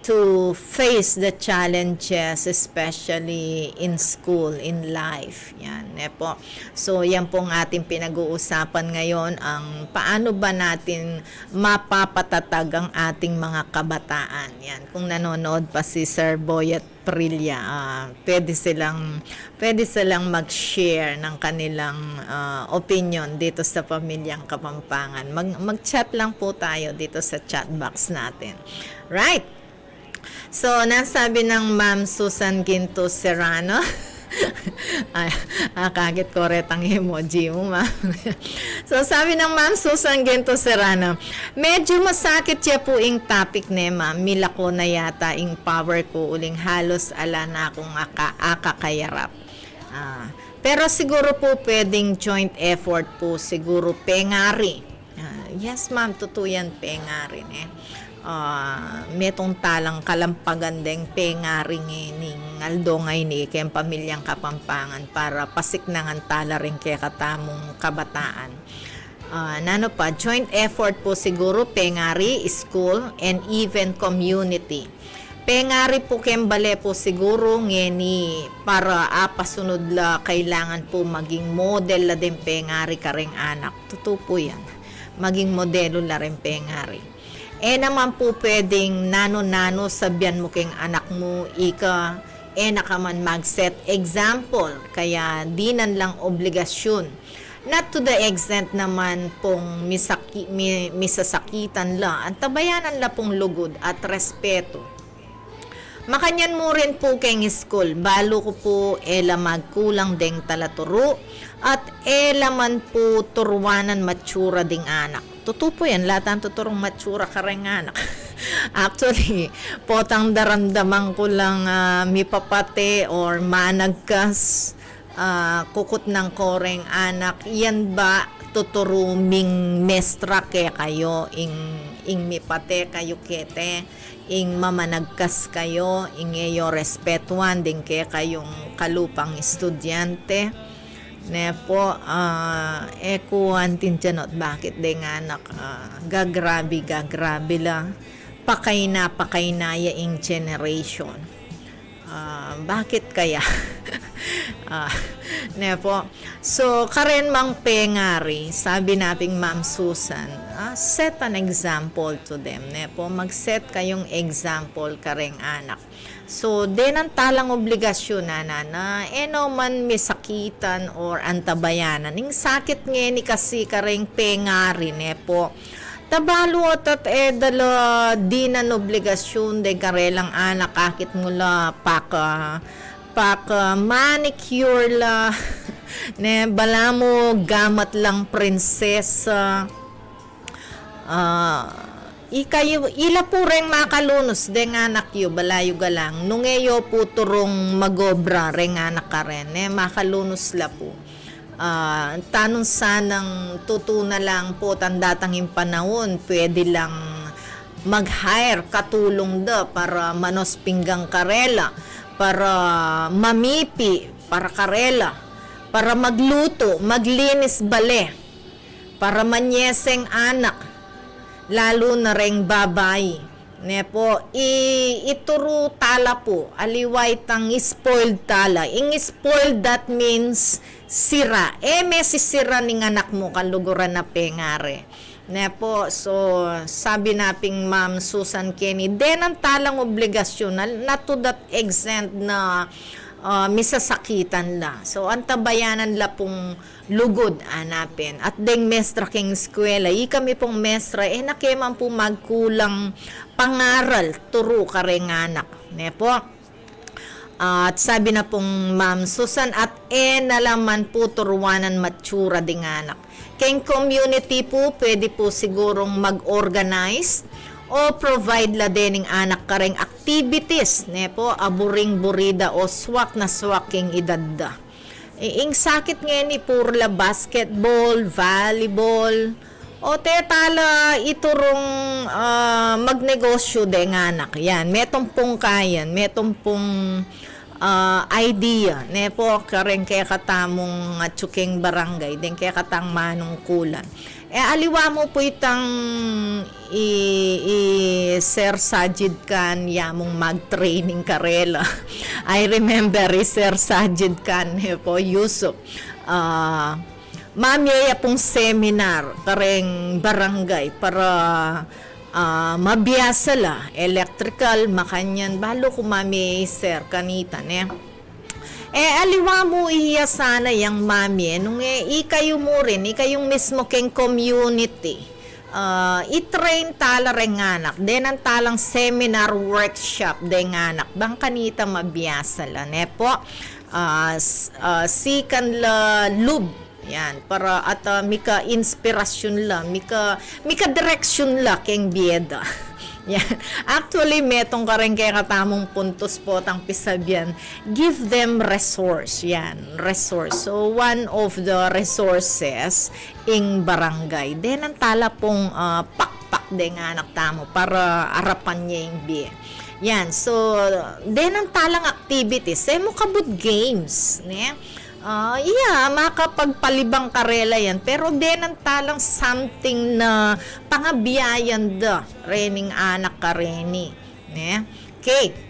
to face the challenges, especially in school, in life. Yan, po. So, yan pong ating pinag-uusapan ngayon, ang paano ba natin mapapatatag ang ating mga kabataan. Yan, kung nanonood pa si Sir Boyet Prilla, pwede silang mag-share ng kanilang opinion dito sa Pamilyang Kapampangan. Mag-chat lang po tayo dito sa chat box natin. Right? So, nasabi ng Ma'am Susan Ginto Serrano, kagit ko retang emoji mo, ma'am. So, sabi ng Ma'am Susan Ginto Serrano, medyo masakit siya po ing topic ma'am. Mila ko na yata ing power ko uling halos ala na akong akakayarap. Pero siguro po pwedeng joint effort po, siguro pengari. Yes, ma'am, totoo yan, pengari, metong talang kalampagandeng pengaring ning aldongay ni kem Pamilyang Kapampangan para pasiknangan tala rin kaya katamong kabataan. Nano pa, joint effort po siguro, pengari, school, and even community. Pengari po kembale po siguro ngeni para apasunod la kailangan po maging model la din pengari kareng anak. Totoo po yan. Maging modelo la rin pengari. Naman po pwedeng nano-nano sabihan mo keng anak mo, nakaman mag-set example. Kaya dinan lang obligasyon. Not to the extent naman pong misasakitan la. Ang tabayanan la pong lugod at respeto. Makanyan mo rin po keng school. Balo ko po magkulang ding talaturo at man po turuanan matsura ding anak. Totoo po yan, lahat ang tuturong matsura kareng anak. Actually, potang daramdaman ko lang mipapate or managkas kukut ng koreng anak. Yan ba tuturuming mestra ke kayo, ing mipate kayo kete, ing mamanagkas kayo, ing eyo respetuan din ke kayong kalupang estudyante. Po, kuhan tinjanot, bakit de nga anak, gagrabe lang, pakaynaya ing generation. Bakit kaya? Po, so, karen mang pengari, sabi nating Ma'am Susan, set an example to them. Po, mag-set kayong example kareng anak. So, din ang talang obligasyon na man misakitan or antabayanan. Yung sakit nga ni kasi kareng pengari, po. Tabalo at dala dinan obligasyon de karelang anak akit mula paka manicure la bala mo gamat lang prinsesa ikayo ila po reng makalunos de nga anak yu balayo galang nungeyo po turong magobra reng anak ka rin makalunos la po. Tanong sanang tutuna lang po tandatanging panahon pwede lang mag-hire katulong da para manos pinggang karela, para mamipi para karela, para magluto, maglinis bale, para manyeseng anak, lalo na ring babae. Ne po, ituro tala po, aliway tang spoiled tala. Ing spoiled, that means sira. May sisira ning anak mo, kaluguran na pengare. Ne po, so sabi naping Ma'am Susan Kenny, den ang talang obligasyon na to that extent na misasakitan la. So, ang tabayanan la pong lugod anapin. At deng mestra king eskwela, kami pong mestra, nakeman po magkulang pangaral, turo karenganak. Ne po. At sabi na pong Ma'am Susan, at nalaman po turuanan matsura ding anak. Keng community po, pwede po sigurong mag-organize o provide la dening anak kareng activities ne po aburing burida o swak na swaking idadda. Ing sakit nga ni purla basketball, volleyball o tetala iturong magnegosyo de ng anak. Yan, metong pong kayan, metong pong idea ne po kareng kaya katamong tsuking barangay den kaya katang manungkulan. Aliwa mo po itang Sir Sajid Khan yamong mag-training karela. I remember Sir Sajid Khan po Yusuf. Mamiyaya pong seminar kareng barangay para mabiyasa la electrical makanyan balo ko mami Sir kanita ne. Aliwa mo iya sana yung mami, nung ikayo mo rin, ikayong mismo keng community, i-train tala rin anak, den ang talang seminar workshop den anak, bang kanita mabiyasa la, ne po, sikan la lub, yan, para at mika inspirasyon la, mika direksyon la keng bieda. Yan. Actually, metong ka rin kaya katamong puntos po tang pisabyan. Give them resource. Yan, resource. So, one of the resources in barangay. Then, ang tala pong pakpak de nga anak tamo para arapan niya yung biye. Yan. So, then ang talang activities. Mo kabut games. Ne? Makapagpalibang karela yan. Pero din ang talang something na pangabiyayan da. Rening anak ka reni. Ne? Okay.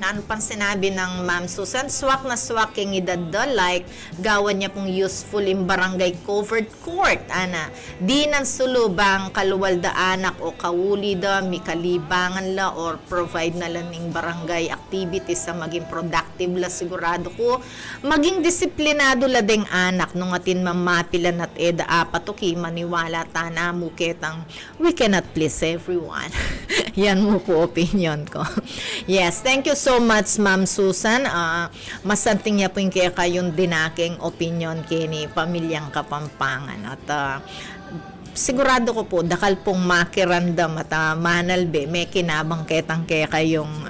Ano pang sinabi ng Ma'am Susan? Swak na swak yung idadda. Like, gawan niya pong useful in barangay covered court. Ana, di nang sulubang kaluwal da anak o kawuli da, may kalibangan la or provide na lang ng barangay activities sa maging productive la sigurado ko. Maging disiplinado la ding anak nung atin mamapilan at eda apatoki maniwala tana mo ketang we cannot please everyone. Yan mo po opinion ko. Yes, thank you so much Ma'am Susan. Masanting niya po yung kaya kayong dinaking opinion kini pamilyang Kapampangan. At sigurado ko po, dakal pong makirandam at manalbe, may kinabang ketang kaya kayong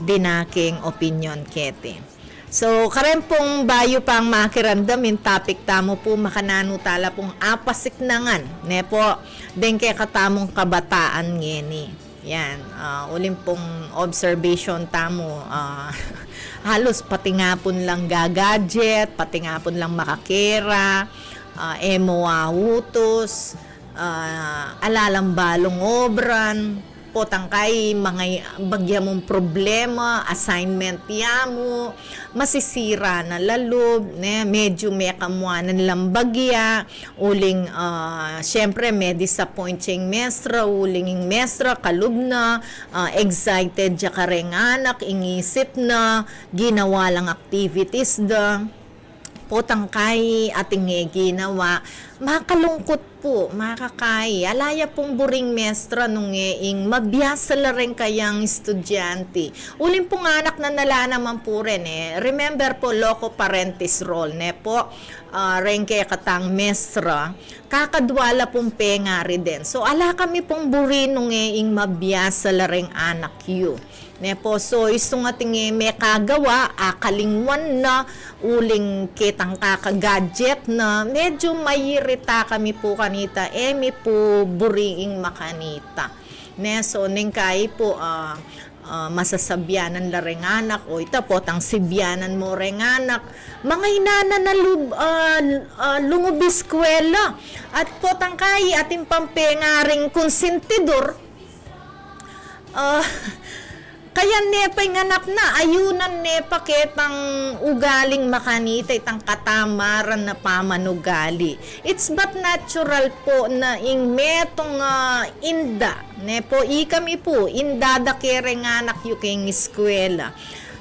dinaking opinion kete. So, karen pong bayo pang makirandam, yung topic tamo po, makanano tala pong apasiknangan. Ne po, den kaya katamong kabataan ngeni. Yan, uling pong observation tamo, halos pati nga po lang gagadget, pati nga po lang makakera, utos, alalang balong obran, potang kay mga bagya mong problema, assignment yamo, masisira na lalob, ne, medyo may kamuanan lang bagya, uling, syempre may disappointing mestra, uling yung mestra, kalub na, excited siya ka rin anak, ingisip na, ginawa lang activities da, potang kay ating ginawa, makalungkot po, makakay. Alaya pong buring mestra nung ing mabiyasa la rin kayang estudyante. Uling pong anak na nala naman po rin Remember po, loco parentis role po. Ren kaya katang mestra, kakadwala pong pengari din. So, ala kami pong buri nung ing mabiyasa la rin anak yu. Po, so isong ating may kagawa, akalingwan na, uling kitang kakagadget na, medyo mayirita kami po kanita, may po buriing makanita. So ning kay po, masasabyanan la ring anak, o ita po, tang sibyanan mo ring anak, mga inana na lungubiskwela, at po tang kay ating pampengaring konsentidor, kaya nepay nganak na, ayunan nepa ketang ugaling makanita, itang katamaran na pamanugali. It's but natural po na ing metong inda, nepo, ikami po, indada kere nganak yu keng eskwela.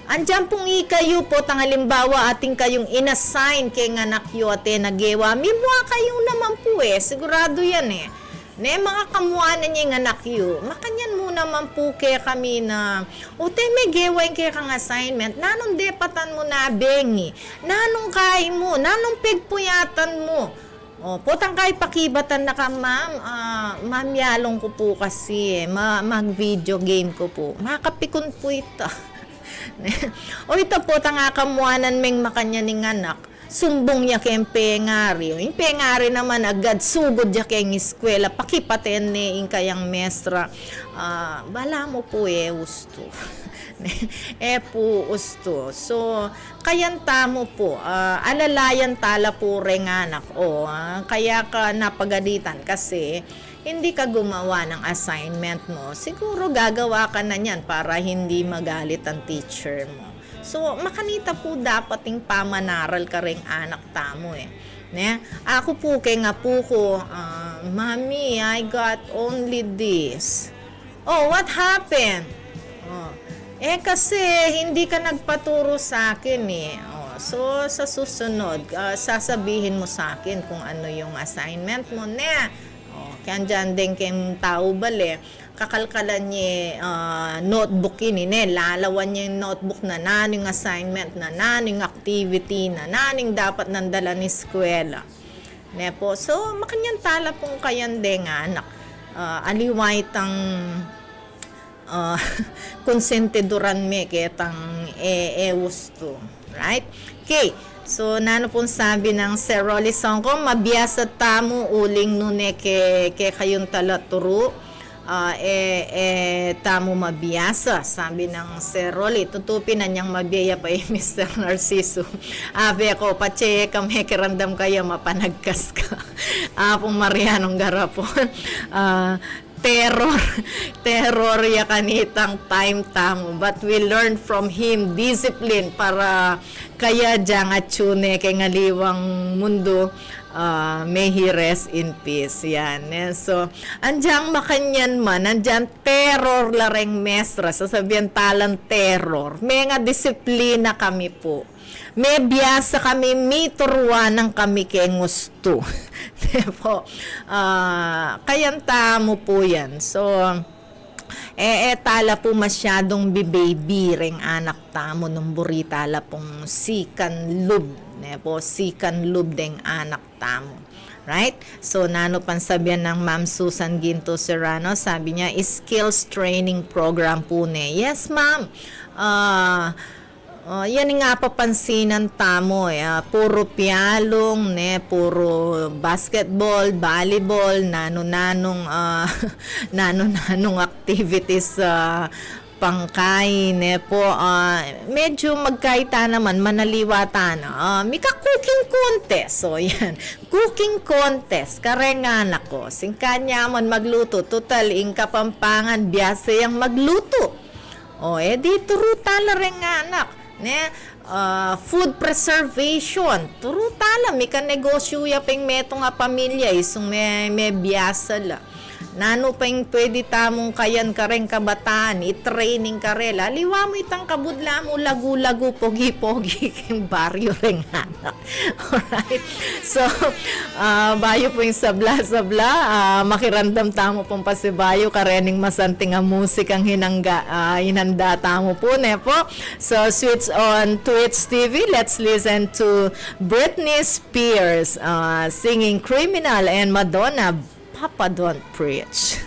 Andiyan pong ikayo po, tang halimbawa ating kayong inassign kay nganak yu ate nagewa, mimwa kayong naman po sigurado yan mga kamuanan niya yung anak yu, makanyan mo naman po kaya kami na, ute may gawain kaya kang assignment, nanong depatan mo na bengi, nanong kay mo, nanong pigpuyatan mo. Potang kay pakibatan na ka, ma'am, yalong ko po kasi, mag-video game ko po. Makapikon po ito. Ito po, tanga kamuanan meng makanyan ng anak, sumbong niya kayong pengari. Yung pengari naman agad sugod niya kayong eskwela. Pakipaten ing kayang mestra. Bala mo po usto. Po usto. So, kayan tamo po. Alalayan tala po ring anak. Kaya ka napagalitan kasi hindi ka gumawa ng assignment mo. Siguro gagawa ka na yan para hindi magalit ang teacher mo. So, makanita po dapat yung pamanaral ka rin anak tamo Ako po, kaya nga po ko, Mommy, I got only this. Oh, what happened? Kasi hindi ka nagpaturo sa akin So, sa susunod, sasabihin mo sa akin kung ano yung assignment mo kaya dyan din kayong tao bali, kakalkalan niya notebook lalawan niya yung notebook na naning assignment, na naning activity, na naning dapat nandala ni eskwela. Po, so, makanyan tala pong kayan din anak. Aliway tang konsentiduran me ketang wusto. Right? Okay. So, nano pong sabi ng Sir Rolly Songko, mabiyasa tamo uling nune ke kayong talaturo, tamo mabiyasa, sabi ng Sir Rolly. Tutupin na niyang mabiyaya pa Mr. Narciso. Abe ko, pache kami kirandam kayo, mapanagkas ka. Pong Marianong Garapon. Terror ya kanitang time tamo, but we learn from him discipline para kaya diyang atsune kay ngaliwang mundo, may he rest in peace. Yan. So, andyang makanyan man, andyang terror lareng mestra, sasabihan talang terror. May nga disiplina kami po. May biyasa kami, may turuan kami kay gusto. Po, kayanta mo po yan. So, tala po masyadong baby ring anak tamo nung buri tala pong sikan lub. Po, sikan lub ding anak tamo. Right? So, nano pansabihan ng Ma'am Susan Ginto Serrano, sabi niya, skills training program po Yes, ma'am. Yan nga papansinan tamo puro pialong puro basketball, volleyball, nanong activities pangkain po medyo magkaita naman manaliwatan mika cooking contest. So yan, cooking contest karengan ako singkanya man magluto total ing Kapampangan biyasa yang magluto di turo tala ring anak food preservation. Turo tala, may ka negosyo ya peng meto nga pamilya, isong may biyasa la. Nano pa yung pwede tamong kayan ka rin kabataan, i-training ka rin. Liwa mo itang kabudla mo, lagu-lagu, pogi-pogi, yung baryo rin anak. Alright? So, bayo po yung sabla-sabla, makirandam tamo pong pasibayo, karening masanting ang musik ang hinanda tamo po, nepo. So, switch on Twitch TV. Let's listen to Britney Spears singing Criminal and Madonna, Papa Don't Preach.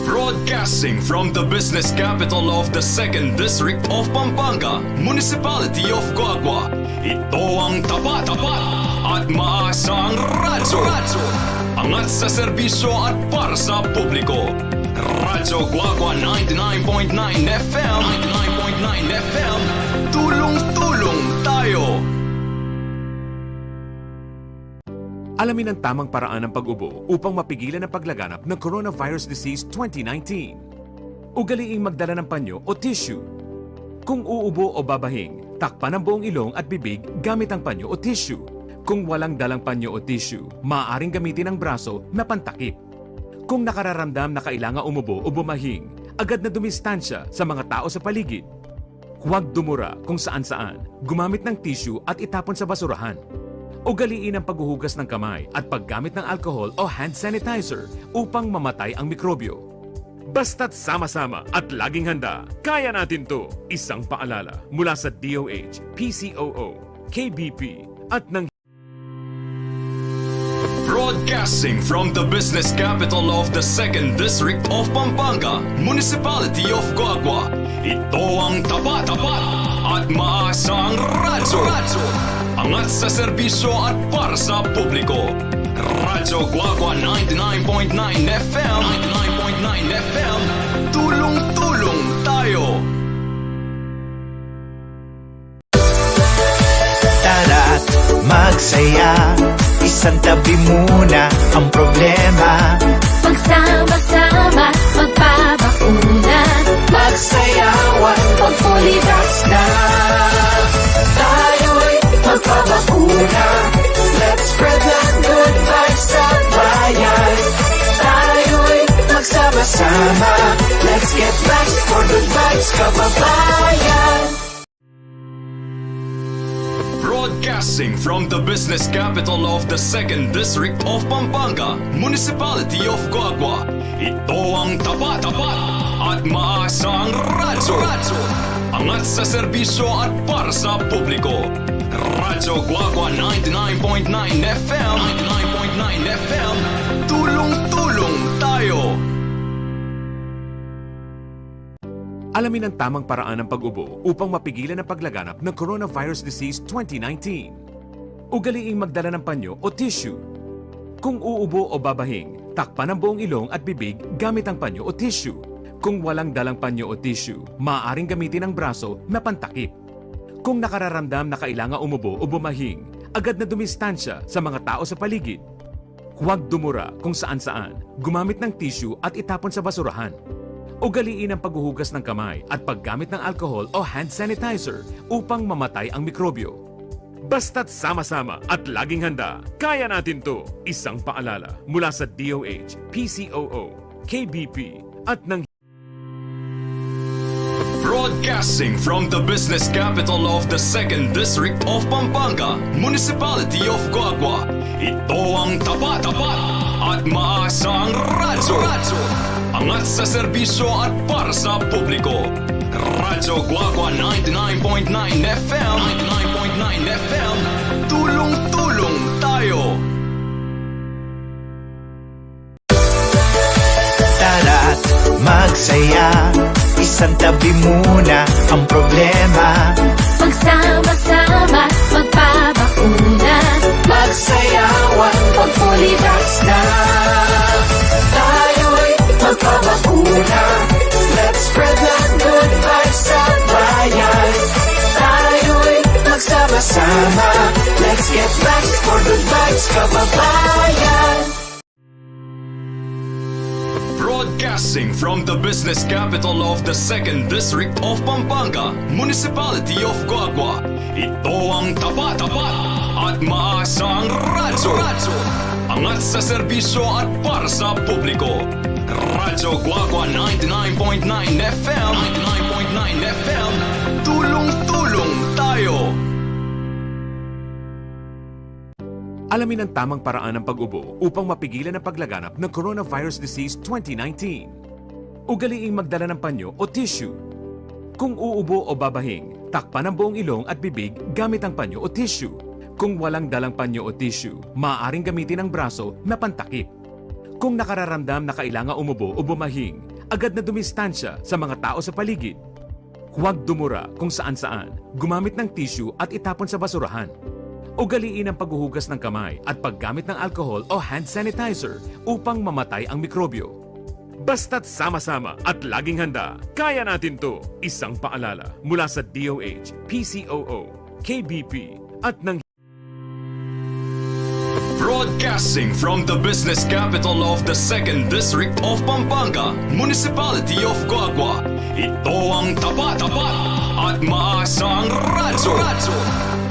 Broadcasting from the business capital of the 2nd District of Pampanga, Municipality of Coagua. Ito ang tapat-tapat at maasang radyo. Angat sa serbisyo at para sa publiko. Radyo Coagua 99.9 FM. 99.9 FM. Tulong-tulong tayo. Alamin ang tamang paraan ng pag-ubo upang mapigilan ang paglaganap ng Coronavirus Disease 2019. Ugaliing magdala ng panyo o tissue. Kung uubo o babahing, takpan ang buong ilong at bibig gamit ang panyo o tissue. Kung walang dalang panyo o tissue, maaaring gamitin ang braso na pantakip. Kung nakararamdam na kailangan umubo o bumahing, agad na dumistansya sa mga tao sa paligid. Huwag dumura kung saan-saan, gumamit ng tissue at itapon sa basurahan. Ugaliin ang paghuhugas ng kamay at paggamit ng alcohol o hand sanitizer upang mamatay ang mikrobyo. Basta't sama-sama at laging handa, kaya natin to! Isang paalala mula sa DOH, PCOO, KBP at ng Broadcasting from the business capital of the 2nd District of Pampanga, Municipality of Coagua. Ito ang tapat-tapat at maasang radyo. Angat sa serbisyo at para sa publiko. Radyo Coagua 99.9 FM. 99.9 FM. Tulong-tulong tayo. Tara't magsaya, isang tabi muna ang problema. Magsama-sama, magpabakuna. Magsayawan, pag fully vax na. Tayo'y magpabakuna. Let's spread the good vibes sa bayan. Tayo'y magsama-sama. Let's get vaxxed for good vibes, kababayan. Broadcasting from the business capital of the 2nd District of Pampanga, Municipality of Coagua. Ito ang tapat-tapat at maasang radyo. Angat sa serbisyo at para sa publiko. Radyo Coagua 99.9 FM. 99.9 FM. Tulong-tulong tayo. Alamin ang tamang paraan ng pag-ubo upang mapigilan ang paglaganap ng Coronavirus Disease 2019. Ugaliing magdala ng panyo o tissue. Kung uubo o babahing, takpan ang buong ilong at bibig gamit ang panyo o tissue. Kung walang dalang panyo o tissue, maaaring gamitin ang braso na pantakip. Kung nakararamdam na kailangan umubo o bumahing, agad na dumistansya sa mga tao sa paligid. Huwag dumura kung saan-saan, gumamit ng tissue at itapon sa basurahan. Ugaliin ang paghuhugas ng kamay at paggamit ng alcohol o hand sanitizer upang mamatay ang mikrobyo. Basta't sama-sama at laging handa, kaya natin to! Isang paalala mula sa DOH, PCOO, KBP at ng Broadcasting from the business capital of the 2nd District of Pampanga, Municipality of Coagua. Ito ang tapat-tapat at maasang radyo. Angat sa serbisyo at para sa publiko. Radyo Coagua 99.9 FM. 99.9 FM. Tulong-tulong tayo. Tara't magsaya, isang tabi muna ang problema. Magsama-sama, magpabakuna. Magsayawan, pag fully vax na. Tayo'y magpabakuna. Let's spread the good vibes sa bayan. Tayo'y magsama-sama. Let's get vaxxed for good vibes, kababayan. Broadcasting from the business capital of the 2nd District of Pampanga, Municipality of Coagua. Ito ang tapat-tapat at maasang radyo. Angat sa serbisyo at para sa publiko. Radyo Guagua 99.9 FM. 99.9 FM. Tulong-tulong tayo. Alamin ang tamang paraan ng pag-ubo upang mapigilan ang paglaganap ng Coronavirus Disease 2019. Ugaliing magdala ng panyo o tissue. Kung uubo o babahing, takpan ang buong ilong at bibig gamit ang panyo o tissue. Kung walang dalang panyo o tissue, maaaring gamitin ang braso na pantakip. Kung nakararamdam na kailangan umubo o bumahing, agad na dumistansya sa mga tao sa paligid. Huwag dumura kung saan-saan, gumamit ng tissue at itapon sa basurahan. Ugaliin ang paghuhugas ng kamay at paggamit ng alcohol o hand sanitizer upang mamatay ang mikrobyo. Basta't sama-sama at laging handa, kaya natin to! Isang paalala mula sa DOH, PCOO, KBP at ng Broadcasting from the business capital of the 2nd District of Pampanga, Municipality of Guagua. Ito ang tapat-tapat at maasang radyo.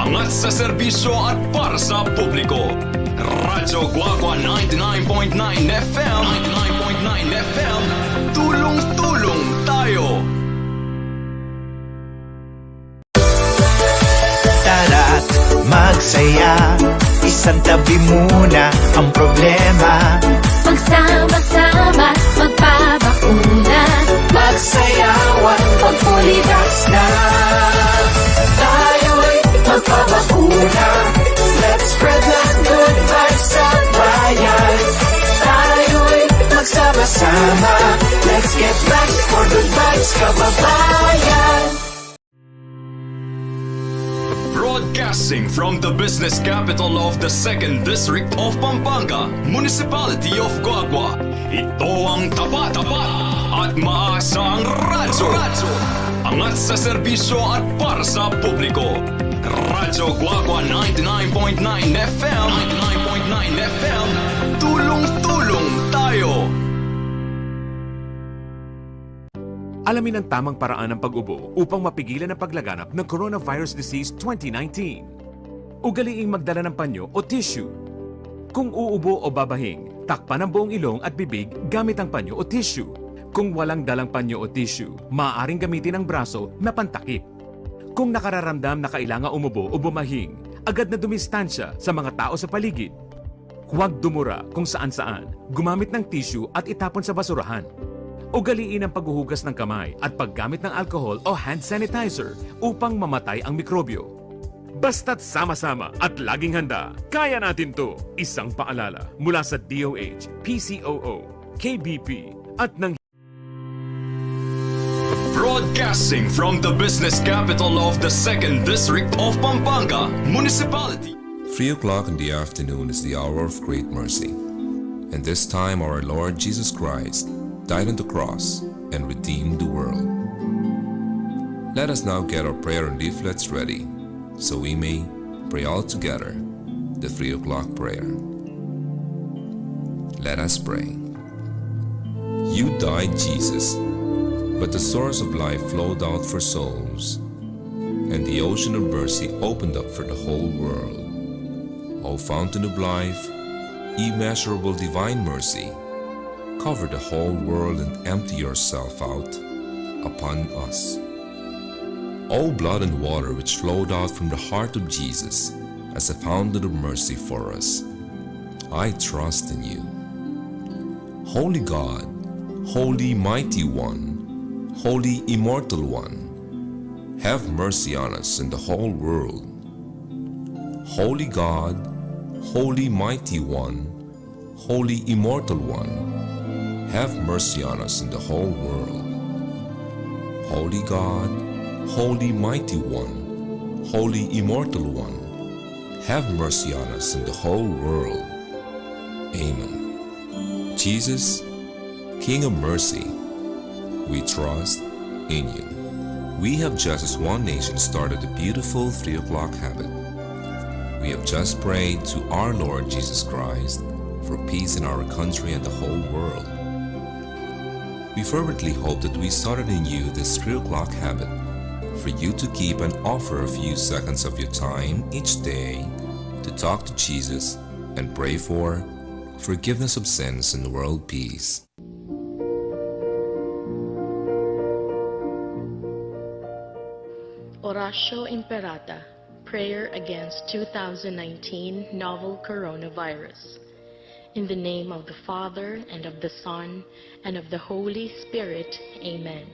Angat sa serbisyo at para sa publiko. Radyo Guagua 99.9 FM. 99.9 FM. Tulong-tulong tayo. Tara't magsaya, isang tabi muna ang problema. Magsama-sama, magpabakuna. Magsayawan pag fully vax na. Tayo'y magpabakuna. Let's spread the good vibes sa bayan. Tayo'y magsama-sama. Let's get back for good vibes, kababayan. Broadcasting from the business capital of the 2nd District of Pampanga, Municipality of Guagua. Ito ang tapat-tapat at maasang radyo. Angat sa serbisyo at para sa publiko. Radyo Guagua 99.9 FM. 99.9 FM. Tulong-tulong tayo. Alamin ang tamang paraan ng pag-ubo upang mapigilan ang paglaganap ng Coronavirus Disease 2019. Ugaliing magdala ng panyo o tissue. Kung uubo o babahing, takpan ang buong ilong at bibig gamit ang panyo o tissue. Kung walang dalang panyo o tissue, maaaring gamitin ang braso na pantakip. Kung nakararamdam na kailangan umubo o bumahing, agad na dumistansya sa mga tao sa paligid. Huwag dumura kung saan-saan, gumamit ng tissue at itapon sa basurahan. Ugaliin ang paghuhugas ng kamay at paggamit ng alcohol o hand sanitizer upang mamatay ang mikrobyo. Basta't sama-sama at laging handa, kaya natin to! Isang paalala mula sa DOH, PCOO, KBP at ng Broadcasting from the business capital of the 2nd District of Pampanga, Municipality. 3 o'clock in the afternoon is the hour of great mercy. And this time our Lord Jesus Christ died on the cross and redeemed the world. Let us now get our prayer and leaflets ready so we may pray all together the 3 o'clock prayer. Let us pray. You died, Jesus, but the source of life flowed out for souls, and the ocean of mercy opened up for the whole world. O fountain of life, immeasurable divine mercy, cover the whole world and empty yourself out upon us. O blood and water which flowed out from the heart of Jesus as a fountain of mercy for us, I trust in you. Holy God, Holy Mighty One, Holy Immortal One, have mercy on us and the whole world. Holy God, Holy Mighty One, Holy Immortal One, have mercy on us and the whole world. Holy God, Holy Mighty One, Holy Immortal One, have mercy on us and the whole world. Amen. Jesus, King of mercy, we trust in you. We have just as one nation started the beautiful 3 o'clock habit. We have just prayed to our Lord Jesus Christ for peace in our country and the whole world. We fervently hope that we started in you this 3 o'clock habit for you to keep and offer a few seconds of your time each day to talk to Jesus and pray for forgiveness of sins and world peace. Oratio Imperata, Prayer Against 2019 Novel Coronavirus. In the name of the Father, and of the Son, and of the Holy Spirit, Amen.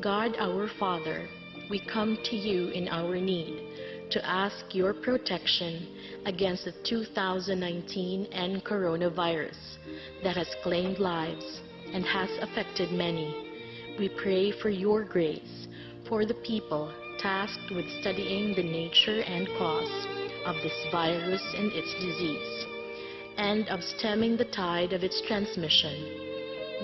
God our Father, we come to you in our need to ask your protection against the 2019 and coronavirus that has claimed lives and has affected many. We pray for your grace for the people tasked with studying the nature and cause of this virus and its disease, and of stemming the tide of its transmission.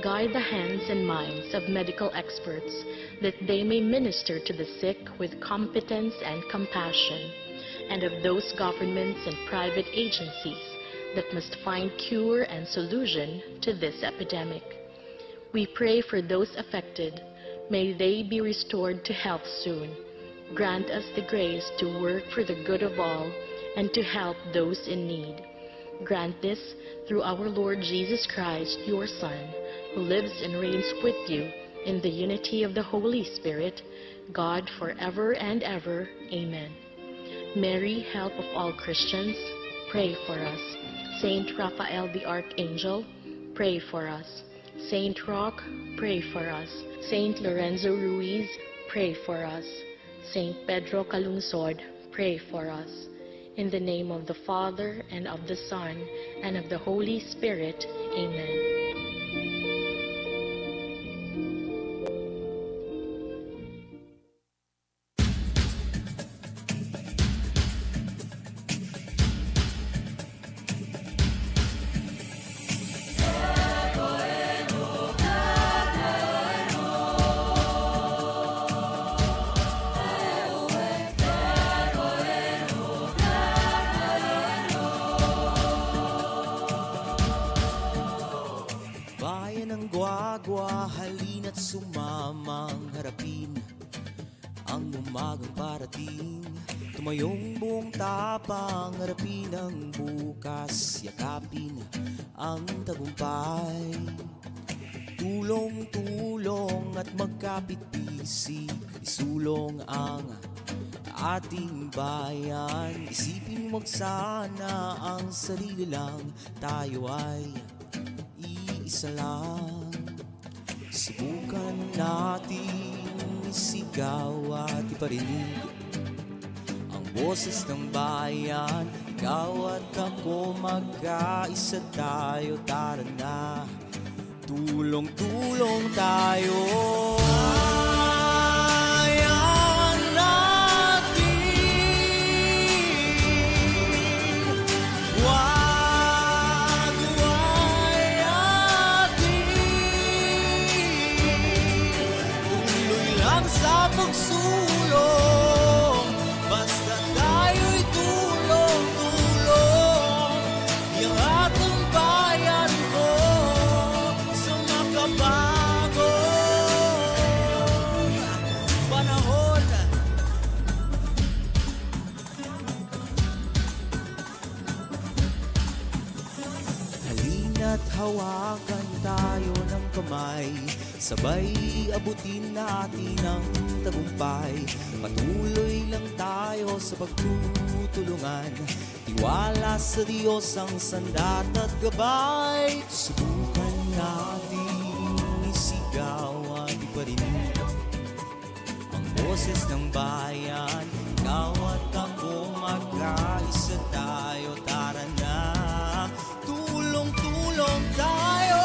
Guide the hands and minds of medical experts that they may minister to the sick with competence and compassion, and of those governments and private agencies that must find cure and solution to this epidemic. We pray for those affected. May they be restored to health soon. Grant us the grace to work for the good of all and to help those in need. Grant this through our Lord Jesus Christ, your Son, who lives and reigns with you in the unity of the Holy Spirit, God forever and ever. Amen. Mary, help of all Christians, pray for us. Saint Raphael the Archangel, pray for us. Saint Roch, pray for us. Saint Lorenzo Ruiz, pray for us. Saint Pedro Calungsod, pray for us. In the name of the Father, and of the Son, and of the Holy Spirit. Amen. Bayan ng Guagua, halina't sumamang harapin ang umagang parating. Tumayong buong tapang, harapin ang bukas, yakapin ang tagumpay. Tulong-tulong at magkapit-bisi, isulong ang ating bayan. Isipin mo'g sana ang sarili lang, tayo ay isa lang. Subukan natin isigaw at iparinig ang boses ng bayan. Ikaw at ako, magkaisa tayo, tara na, tulong-tulong tayo. Bayan natin, sa pagsulong, basta tayo'y tulong-tulong. Yung ating bayan ko sa makabagong panahon. Halina't hawakan tayo ng kamay, sabay abutin natin ang tagumpay. Patuloy lang tayo sa pagtutulungan, tiwala sa Diyos ang sandat at gabay. Subukan natin isigaw at iparinig ang boses ng bayan. Ikaw at ako, magkaisa tayo, tara na, tulong-tulong tayo.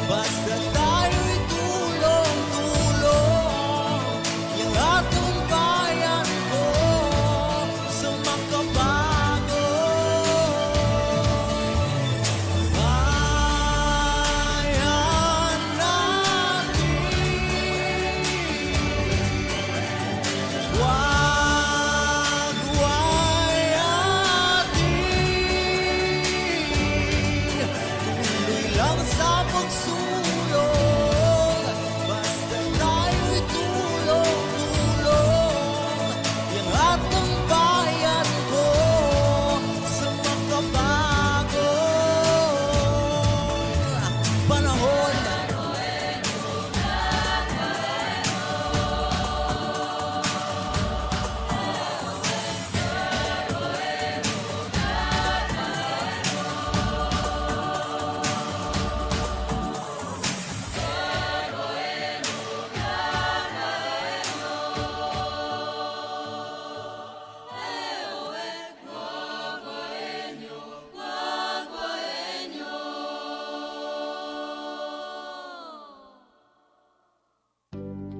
Basta tayo'y tulong-tulong.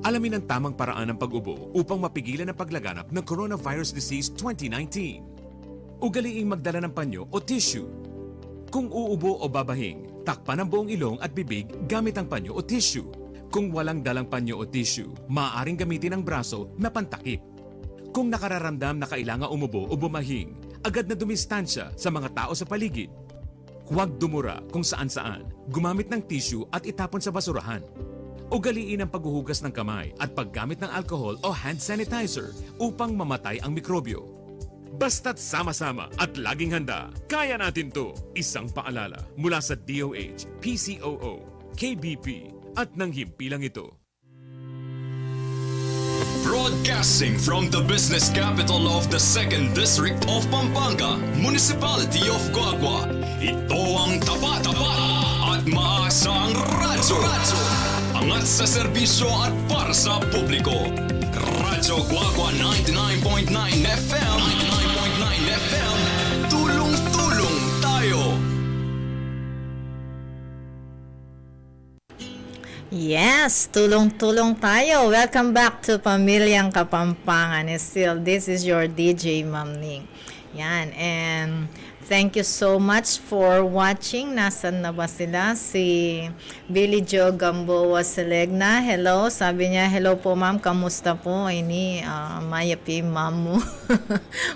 Alamin ang tamang paraan ng pag-ubo upang mapigilan ang paglaganap ng Coronavirus Disease 2019. Ugaliing magdala ng panyo o tissue. Kung uubo o babahing, takpan ang buong ilong at bibig gamit ang panyo o tissue. Kung walang dalang panyo o tissue, maaaring gamitin ang braso na pantakip. Kung nakararamdam na kailangan umubo o bumahing, agad na dumistansya sa mga tao sa paligid. Huwag dumura kung saan-saan, gumamit ng tissue at itapon sa basurahan. Ugaliin ang paghuhugas ng kamay at paggamit ng alcohol o hand sanitizer upang mamatay ang mikrobyo. Basta't sama-sama at laging handa, kaya natin to! Isang paalala mula sa DOH, PCOO, KBP at ng himpilang ito. Broadcasting from the business capital of the 2nd District of Pampanga, Municipality of Guagua. Ito ang tapat at maasang radyo. Angat sa serbisyo at para sa publiko. Radyo Guagua 99.9 FM. 99.9 FM. Tulong-tulong tayo. Yes, tulong-tulong tayo. Welcome back to Pamilyang Kapampangan. Still, this is your DJ Ma'am Ning. Yan, and thank you so much for watching. Nasaan na ba sila? Si Billy Joe Gamboa Selegna. Hello, sabi niya, hello po ma'am, kamusta po? Ini mayapi mamu.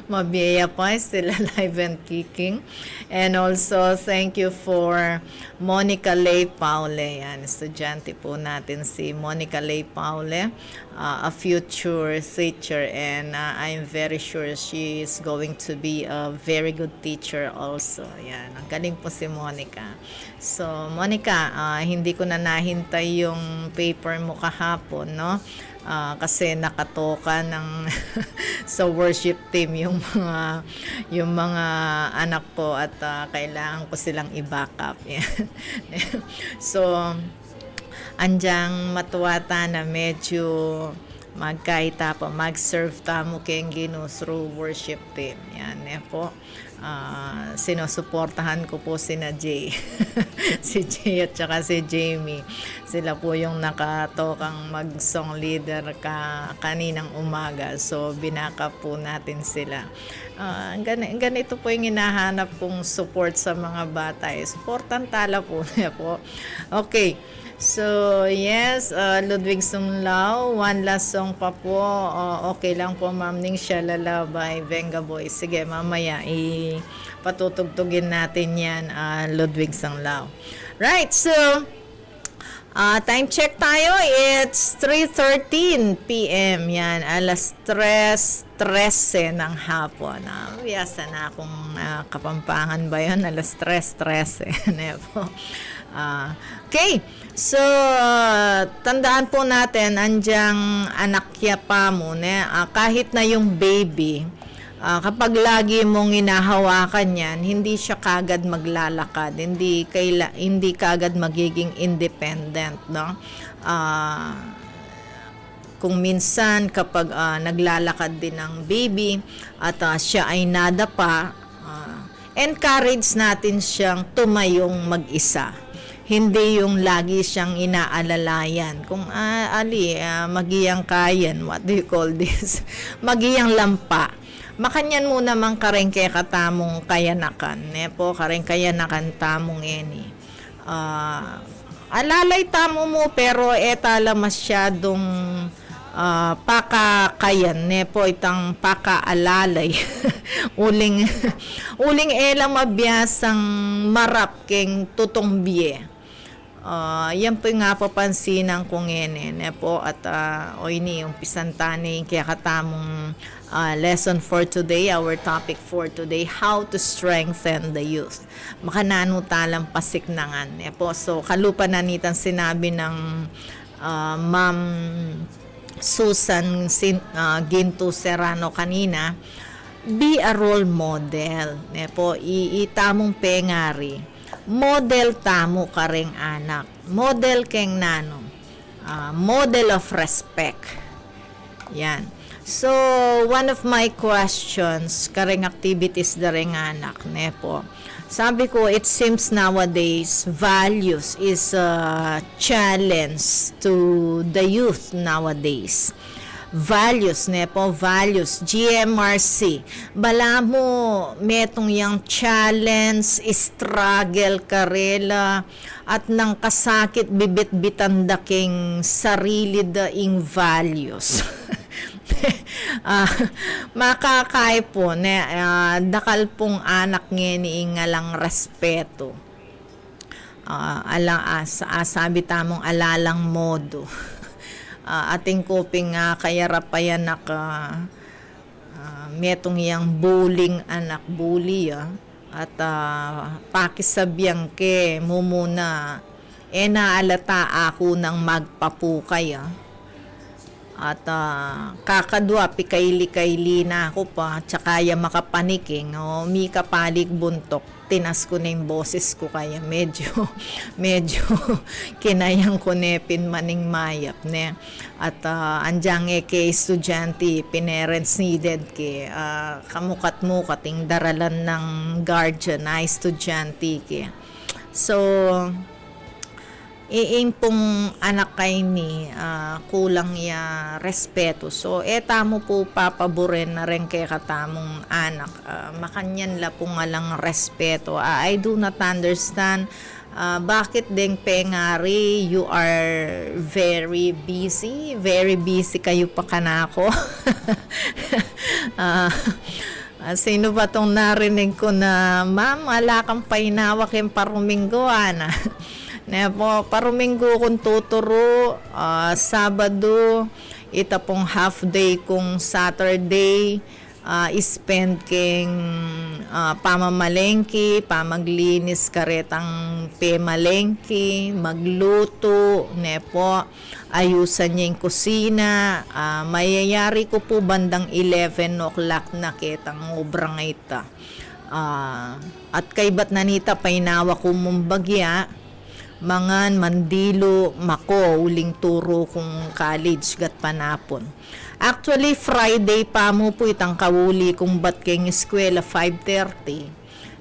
Mabiyaya pa, still alive and kicking. And also, thank you for Monica Lay Paule. Yan, estudyante po natin si Monica Lay Paule, a future teacher, and I'm very sure she is going to be a very good teacher also. Yan, ang galing po si Monica. So, Monica, hindi ko na nahintay yung paper mo kahapon, no? Kasi nakatoka ng sa worship team yung mga anak ko at kailangan ko silang i-backup. So, andyang matuwata na medyo magkaita pa, mag-serve tamo keng Ginoo through worship team. Yan, po. Sinusuportahan ko po sina Jay. Si Jay at saka si Jamie. Sila po yung nakatokang mag-song leader kaninang umaga. So, binaka po natin sila. Ganito po yung hinahanap kong support sa mga bata. Supportan tala po niya po. Okay. So, yes, Ludwig Sumlao, one last song pa po. Okay lang po, Ma'am Ning, Shalala by Venga Boys. Sige, mamaya, patutugtugin natin yan, Ludwig Sumlao. Right, so, time check tayo. It's 3:13 p.m. Yan, alas 3:13 ng hapon. Biyasa na akong Kapampangan ba yun? Alas 3:13. po. Okay, so tandaan po natin, andyang anakya pa mo, kahit na yung baby, kapag lagi mong inahawakan yan, hindi siya kagad maglalakad, hindi kagad magiging independent, no? Kung minsan kapag naglalakad din ng baby at siya ay nadapa, encourage natin siyang tumayong mag-isa. Hindi yung lagi siyang inaalalayan. Kung magiyang kayan, what do you call this? Magiyang lampa. Makanyan mo naman karengke katamong kayanakan. Po, kareng kayanakan tamong eni. Alalay tamo mo, pero etala masyadong pakakayan. Po, itang pakaalalay. uling elang mabiyasang marap keng tutong biye. Yan po nga papansinan kong po at ini yung pisantani kaya katamong lesson for today, our topic for today, how to strengthen the youth. Makanano talang pasiknangan po. So kalupa na nitan sinabi ng Ma'am Susan Ginto Serrano kanina, be a role model po, itamong pengari. Model tamo kareng anak, model keng nano, model of respect. Yan. So, one of my questions kareng activities dareng anak po. sabi ko, it seems nowadays values is a challenge to the youth nowadays. Values, nepo, values, GMRC. Bala mo, metong yang challenge, struggle, karela, at nang kasakit, bibit-bitan daking sarili daing values. Makakay po, dakal pong anak ngeni ingalang respeto. Sabi tamong alalang modo. Ating koping kayarapayan na metong yang bullying anak bully at pakisabyang ke mumuna naalata ako ng magpapukay at kakadwa pikaili-kaili na ako pa tsaka makapaniking mi kapalig buntok tinas ko na yung boses ko kaya medyo kinayang kunepin maning mayap ne at andyang ke estudyante parents needed ke kamukat-mukat ting daralan ng guardian na estudyante ke so pong anak kay ni kulang ya respeto. So, tamo po papaborin na rin kay katamong anak. Makanyan la po nga lang respeto. I do not understand bakit ding pengari you are very busy kayo pa kanako. Sino ba tong narinig ko na, ma'am, wala kang painawak yung paruminggo, ana. Nepo, paruminggo kung tuturo, Sabado, ita pong half day kung Saturday, spend king pamamalengki, pamaglinis karetang pemalengki, magluto, nepo, ayusan niya yung kusina, mayayari ko po bandang 11 o'clock na kitang obrang ita. At kay ba't nanita painawa ko mong bagya, mangan, mandilo, mako, uling turo kong college gat panapon. Actually, Friday pa mo po itang kawuli kung ba't keng eskwela 5:30.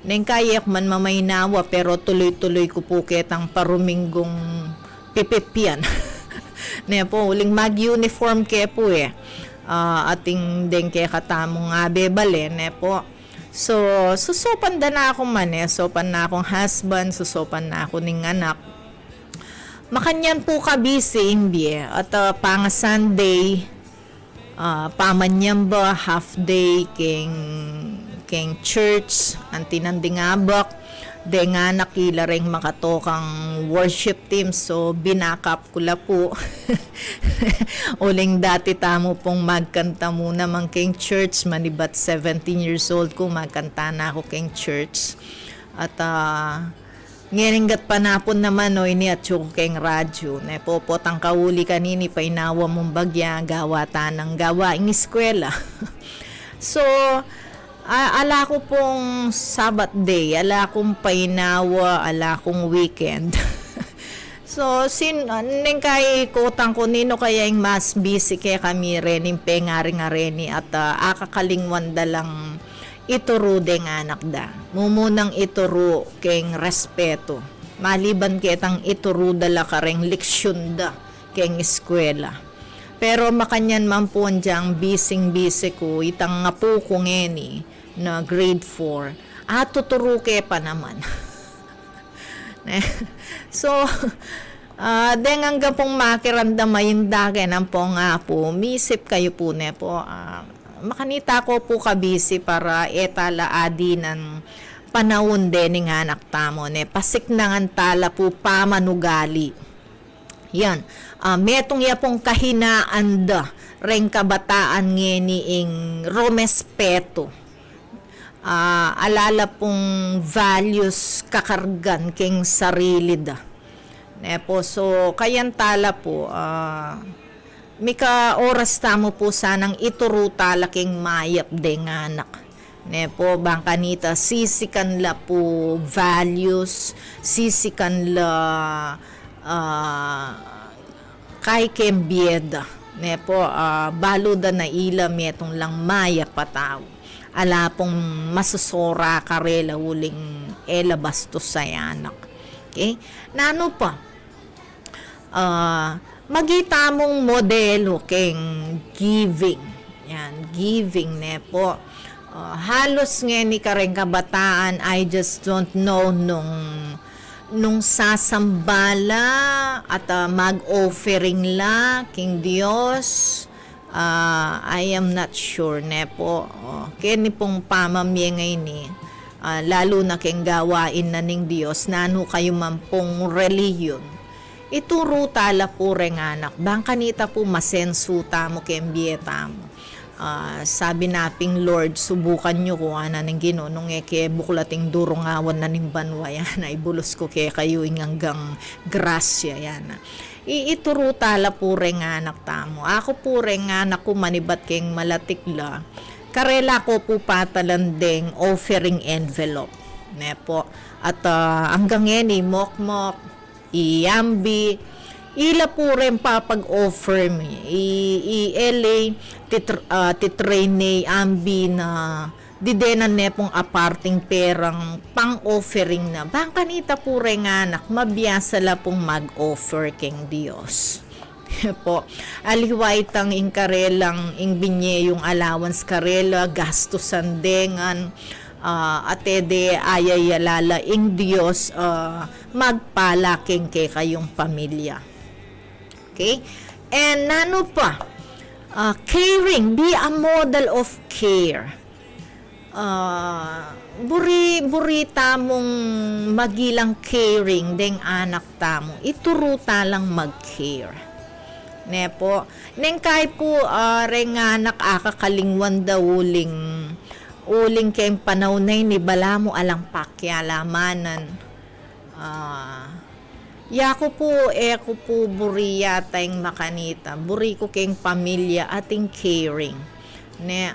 Neng kayak man mamaynawa pero tuloy-tuloy ko po ketang paruminggong pipipyan. Ne po, uling mag-uniform ke po ating deng ke katamong bebale, ne po. So, susopan na ako man sopan na akong husband, susopan na ako ning anak. Makanyan po ka busy at pang Sunday, pamanyamba half day king church, antinandingabak, de nga nakila ring makatokang worship team, so binakap ko la po. Uling dati tamo pong magkanta muna mang king church, manibat 17 years old ko, magkanta na ako king church. At ngiringgat panapon naman ini at yung king radyo. Nepopot ang kauli kanini, painawa mong bagya, gawa tanang gawa ing eskwela. So, ala ko pong Sabat day, ala kong painawa, ala kong weekend. So, neng kay kotang ko nino kaya yung mas busy kaya kami rin, yung pengari-ngareni at akakalingwan dalang ituro deng anak da. Mumunang ituro keng respeto. Maliban ketang ituro dala kareng leksyon da keng eskwela. Pero makanyan man po andyang busy ko, itang nga po ko ngeni na grade 4. Tuturo ke pa naman. So, dengang pong makirandamayin dagen ang pong po, misip kayo po ne po, makanita ko po kabisi para etala adi ng panahon din ng anak tamo ne, pasiknangan tala po pamanugali. Yan, metong ya pong kahinaan da, ren kabataan ngeni ing romespeto. Alala pong values kakargan king sarili da. Nepo, so kayan tala po, mika oras tamo po sanang ituro talaking mayap deng anak. Nepo, bangkanita, sisikan la po values, sisikan la kay kembieda. Nepo, balo da na ilam etong lang mayap pataw. ala pong masusora karela uling elabastos sa anak. Okay? Nano pa? Magita mong modelo keng giving. Yan, giving ne po. Halos nga ni kareng kabataan, I just don't know nung sasambala at mag-offering la king Dios. I am not sure ne po. Kini pong pamamye ngayon ni lalo na keng gawain na ning Dios nano kayo man pong reliyon. Ituro tala po ring anak. Bangkanita po masensuta mo kembieta mo. Sabi naping Lord, subukan nyo kung ano ng ginunong ke buklating durungawan na ning banwa yan. Ibulos ko kayo hanggang grasya yan. Iituro tala po rin anak tamo. Ako po rin anak ko manibat keng malatikla. Karela ko po patalandeng offering envelope. Ne po. At hanggang yan mokmok, iambi, ila po rin papag-offer mo. I-LA, titrain ni ambi na didenan ne pong aparting perang pang-offering na. Bangkanita po rin anak, mabiyasa la pong mag-offer keng Diyos. Po, aliway tang ing karelang ing binye yung allowance karela, gastusan dengan, atede ayayalala ing Diyos magpalaking kay kayong pamilya. Okay? And nano pa? Caring. Be a model of care. Buri tamong magilang caring deng anak tamo. Ituro talang mag-care. Ne po. Neng kay po ring anak akakalingwan daw uling kayong panawnay ni bala mo alang pakyalamanan. Yako po buriya tayong makanita. Buri ko kayong pamilya ating caring. Ne,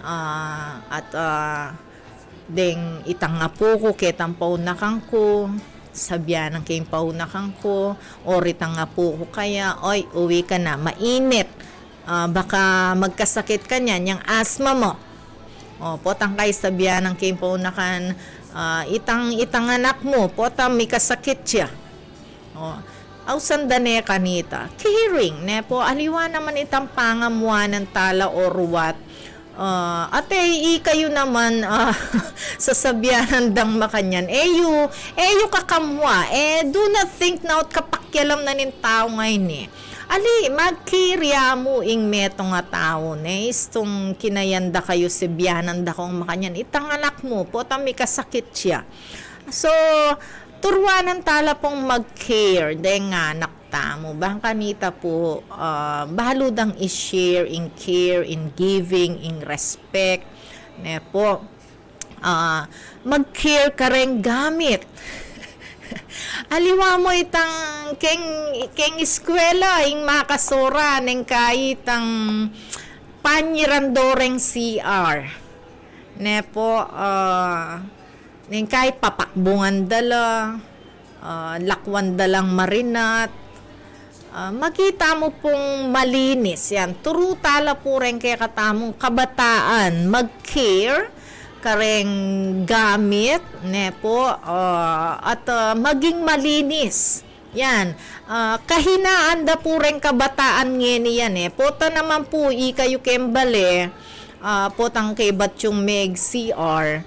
deng itang nga po ko ketang paunakan ko. Sabyan ng kayong paunakan ko. Or itang nga po ko kaya, oy, uwi ka na. Mainit. Baka magkasakit ka niyan, yung asthma mo. Potang kay sabyan ng kayong paunakan. Itang anak mo, potang may kasakit siya. Ausanda kanita. Caring, ne po, aliwa naman itang pangamuanan tala or what. Ate, kayo naman sasabihan dang makanyan. Eyo kakamwa. Do not think na kapakyalam na nin tao ngayon eh. Ali, magkirya mo ing meto nga tao ne. Istong kinayanda kayo si biyanan da kong makanyan. Itang anak mo, potang may kasakit siya. So, turwanan tala pong mag-care dahil nga anak tamo. Bangkanita po, bahaludang i-share in care, in giving, in respect. Ne po, mag-care ka rin gamit. Aliwa mo itang keng eskwela, ing makasora, neng kahitang panyirandoreng CR. Ne po, neng kahit papakbungan dala, lakwan dalang marinat, makita mo pong malinis yan. Turo tala po rin kaya katamong kabataan, mag-care, kareng gamit, ne po, at maging malinis. Yan. Kahinaan da po rin kabataan ngeni yan eh. Pota naman po, kayo kembale, potang kay Batsyong Meg CR,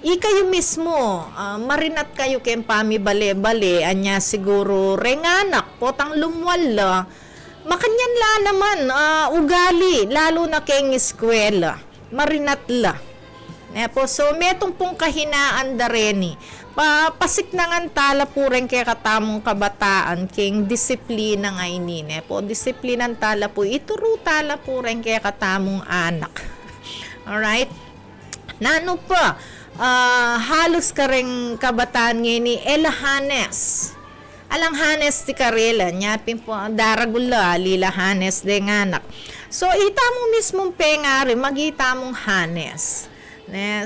kayo mismo, marinat kayo kayong pamibale-bale, anya siguro renganak, potang lumwala, makanyan la naman, ugali, lalo na kayong eskwela, marinat la. Po, so, metong pong kahinaan da reni, pasiknangan tala po rin kaya katamong kabataan, kayong disiplina nga inine, po, disiplinan tala po, ituro tala po rin kaya katamong anak. Alright? Nano pa? Halos ka rin kabataan ngayon elahanes. Alang hanes ti karela, nyapin po, daragula, lila hanes de nganak. So, ita mo mismong pengari, magita mong hanes.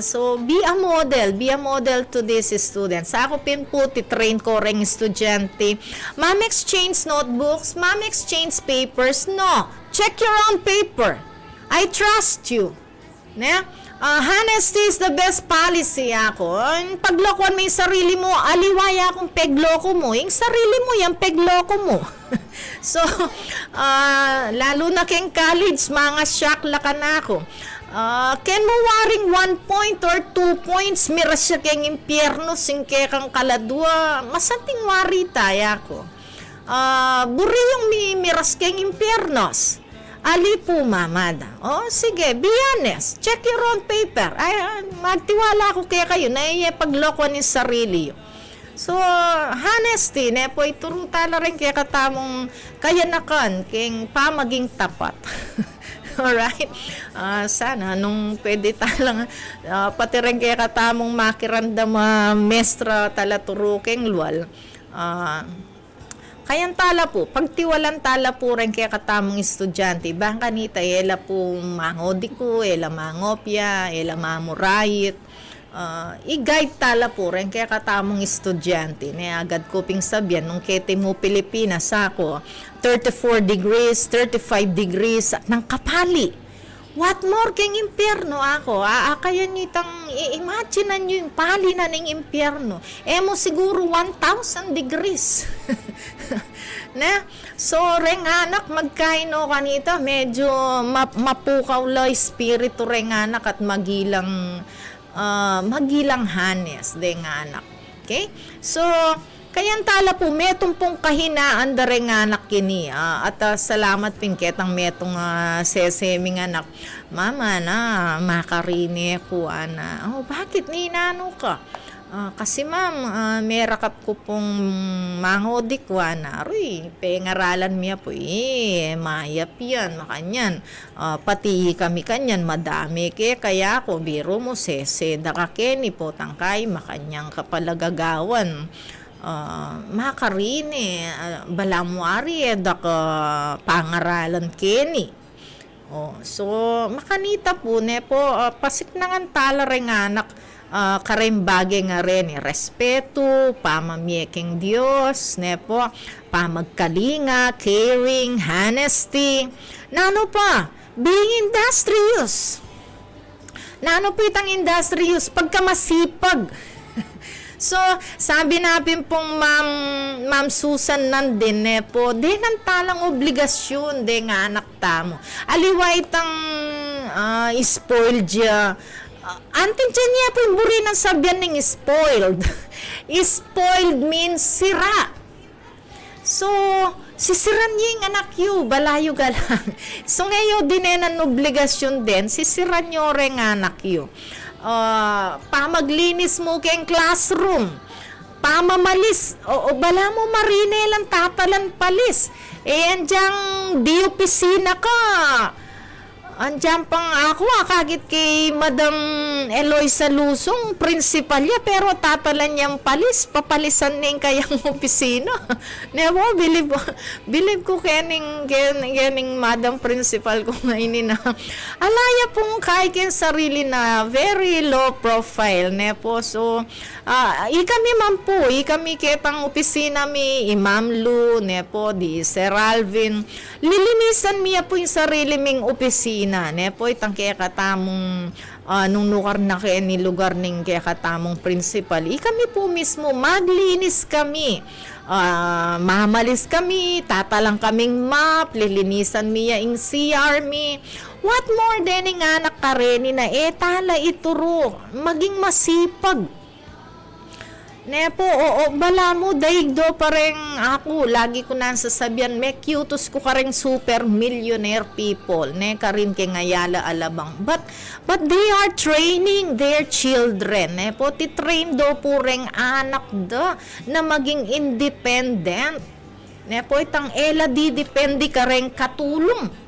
So, be a model to these students. Ako pin po, titrain ko rin estudyante. Ma'am, exchange notebooks, ma'am, exchange papers. No, check your own paper. I trust you. Honesty is the best policy ako. Paglokon mo yung sarili mo, aliwaya akong pegloko mo. Yung sarili mo, yung pegloko mo. So, lalo na keng college, mga syakla ka na ako. Ken mo waring 1 point or 2 points, miras siya keng impyerno, singke kang kaladwa, masanting wari tayo ako. Buri yung miras keng impyernos. Ali po, mamada. Sige, be honest. Check your own paper. Magtiwala ko kaya kayo na pagloko ni sarili. So, honesty, po ituro tala rin kaya katamong kayanakan, keng maging tapat. Alright? Sana, nung pwede talang, pati rin kaya katamong makirandam mestra tala turo keng luwal, kayan tala po, pagtiwalan tala po rin kaya katamong estudyante, baka kanita, ela po mangodiko, ela mangopya, ela mamurayit, i-guide tala po rin kaya katamong estudyante. Agad ko ping sabihan, nung kete mo Pilipinas ako, 34 degrees, 35 degrees, at nang kapali. What more keng impyerno ako? Kaya nitang i-imagine nyo yung pali na ng impyerno. Mo siguro 1,000 degrees. Na? So, reng anak, magkaino kanita, medyo mapukaw la espiritu reng anak at magilang hanes deng anak. Okay? So, kayan tala po, metong pong kahinaan da rin anak kini. At salamat pinketang metong seseming anak. Mama na, makarine ko ana. Bakit ninano ka? Kasi ma'am, merakap ko pong mangodik ko ana. Aroy, pengaralan miya po mayap yan, makanyan. Pati kami kanyan, madami kaya ako, biro mo sese, dakakeni po tangkay, makanyang kapalagagawan. Makarine, balamuari, pangaralan keni. So, makanita po, pasiknangan tala rin anak, karimbage nga rin, respeto, pamamieking Diyos, pamagkalinga, caring, honesty, nano pa, being industrious. Nano po itang industrious, pagkamasipag. So, sabi natin pong Ma'am Susan nandin po, ng talang obligasyon nga anak tamo. Aliway tang spoiled ya. Antin dyan niya po yung buri ng sabyan ng spoiled. Spoiled means sira. So, sisiran niya yung anak yu, balayo ka lang. So, ngayon din ng obligasyon din, sisiran niyo rin anak yu. Pamaglinis mo keng classroom, pamamalis, bala mo marine lang tatalan palis, andyang di opisina ka, andyang pang ako, kagit kay Madam Eloisa Lusong, principal niya, pero tatalan niyang palis, papalisan niyang kayang opisina. Nebo, believe ko kening Madam Principal ko ngayon na, alaya pong kaya sarili na very low profile, nepo. So, ikami man po, ikami ketang opisina mi, Imam Lu, nepo, di Sir Alvin, lilinisan miya po yung sarili ming opisina, nepo, itang kaya katamong nung lugar na kaya ni lugar ning kaya katamong principal, kami po mismo maglinis kami, mamalis kami, tatalang kaming map, lilinisan miya ing CR mi. What more din nga anak ka rin na tala ituro, maging masipag. Nepo, bala mo, daigdo pa rin ako. Lagi ko na sasabihan, may cutos ko ka rin super millionaire people. Ka rin kay ngayala alabang. But they are training their children. Nepo, titrain do po rin anak do na maging independent. Nepo, itang ela di depende ka rin katulong.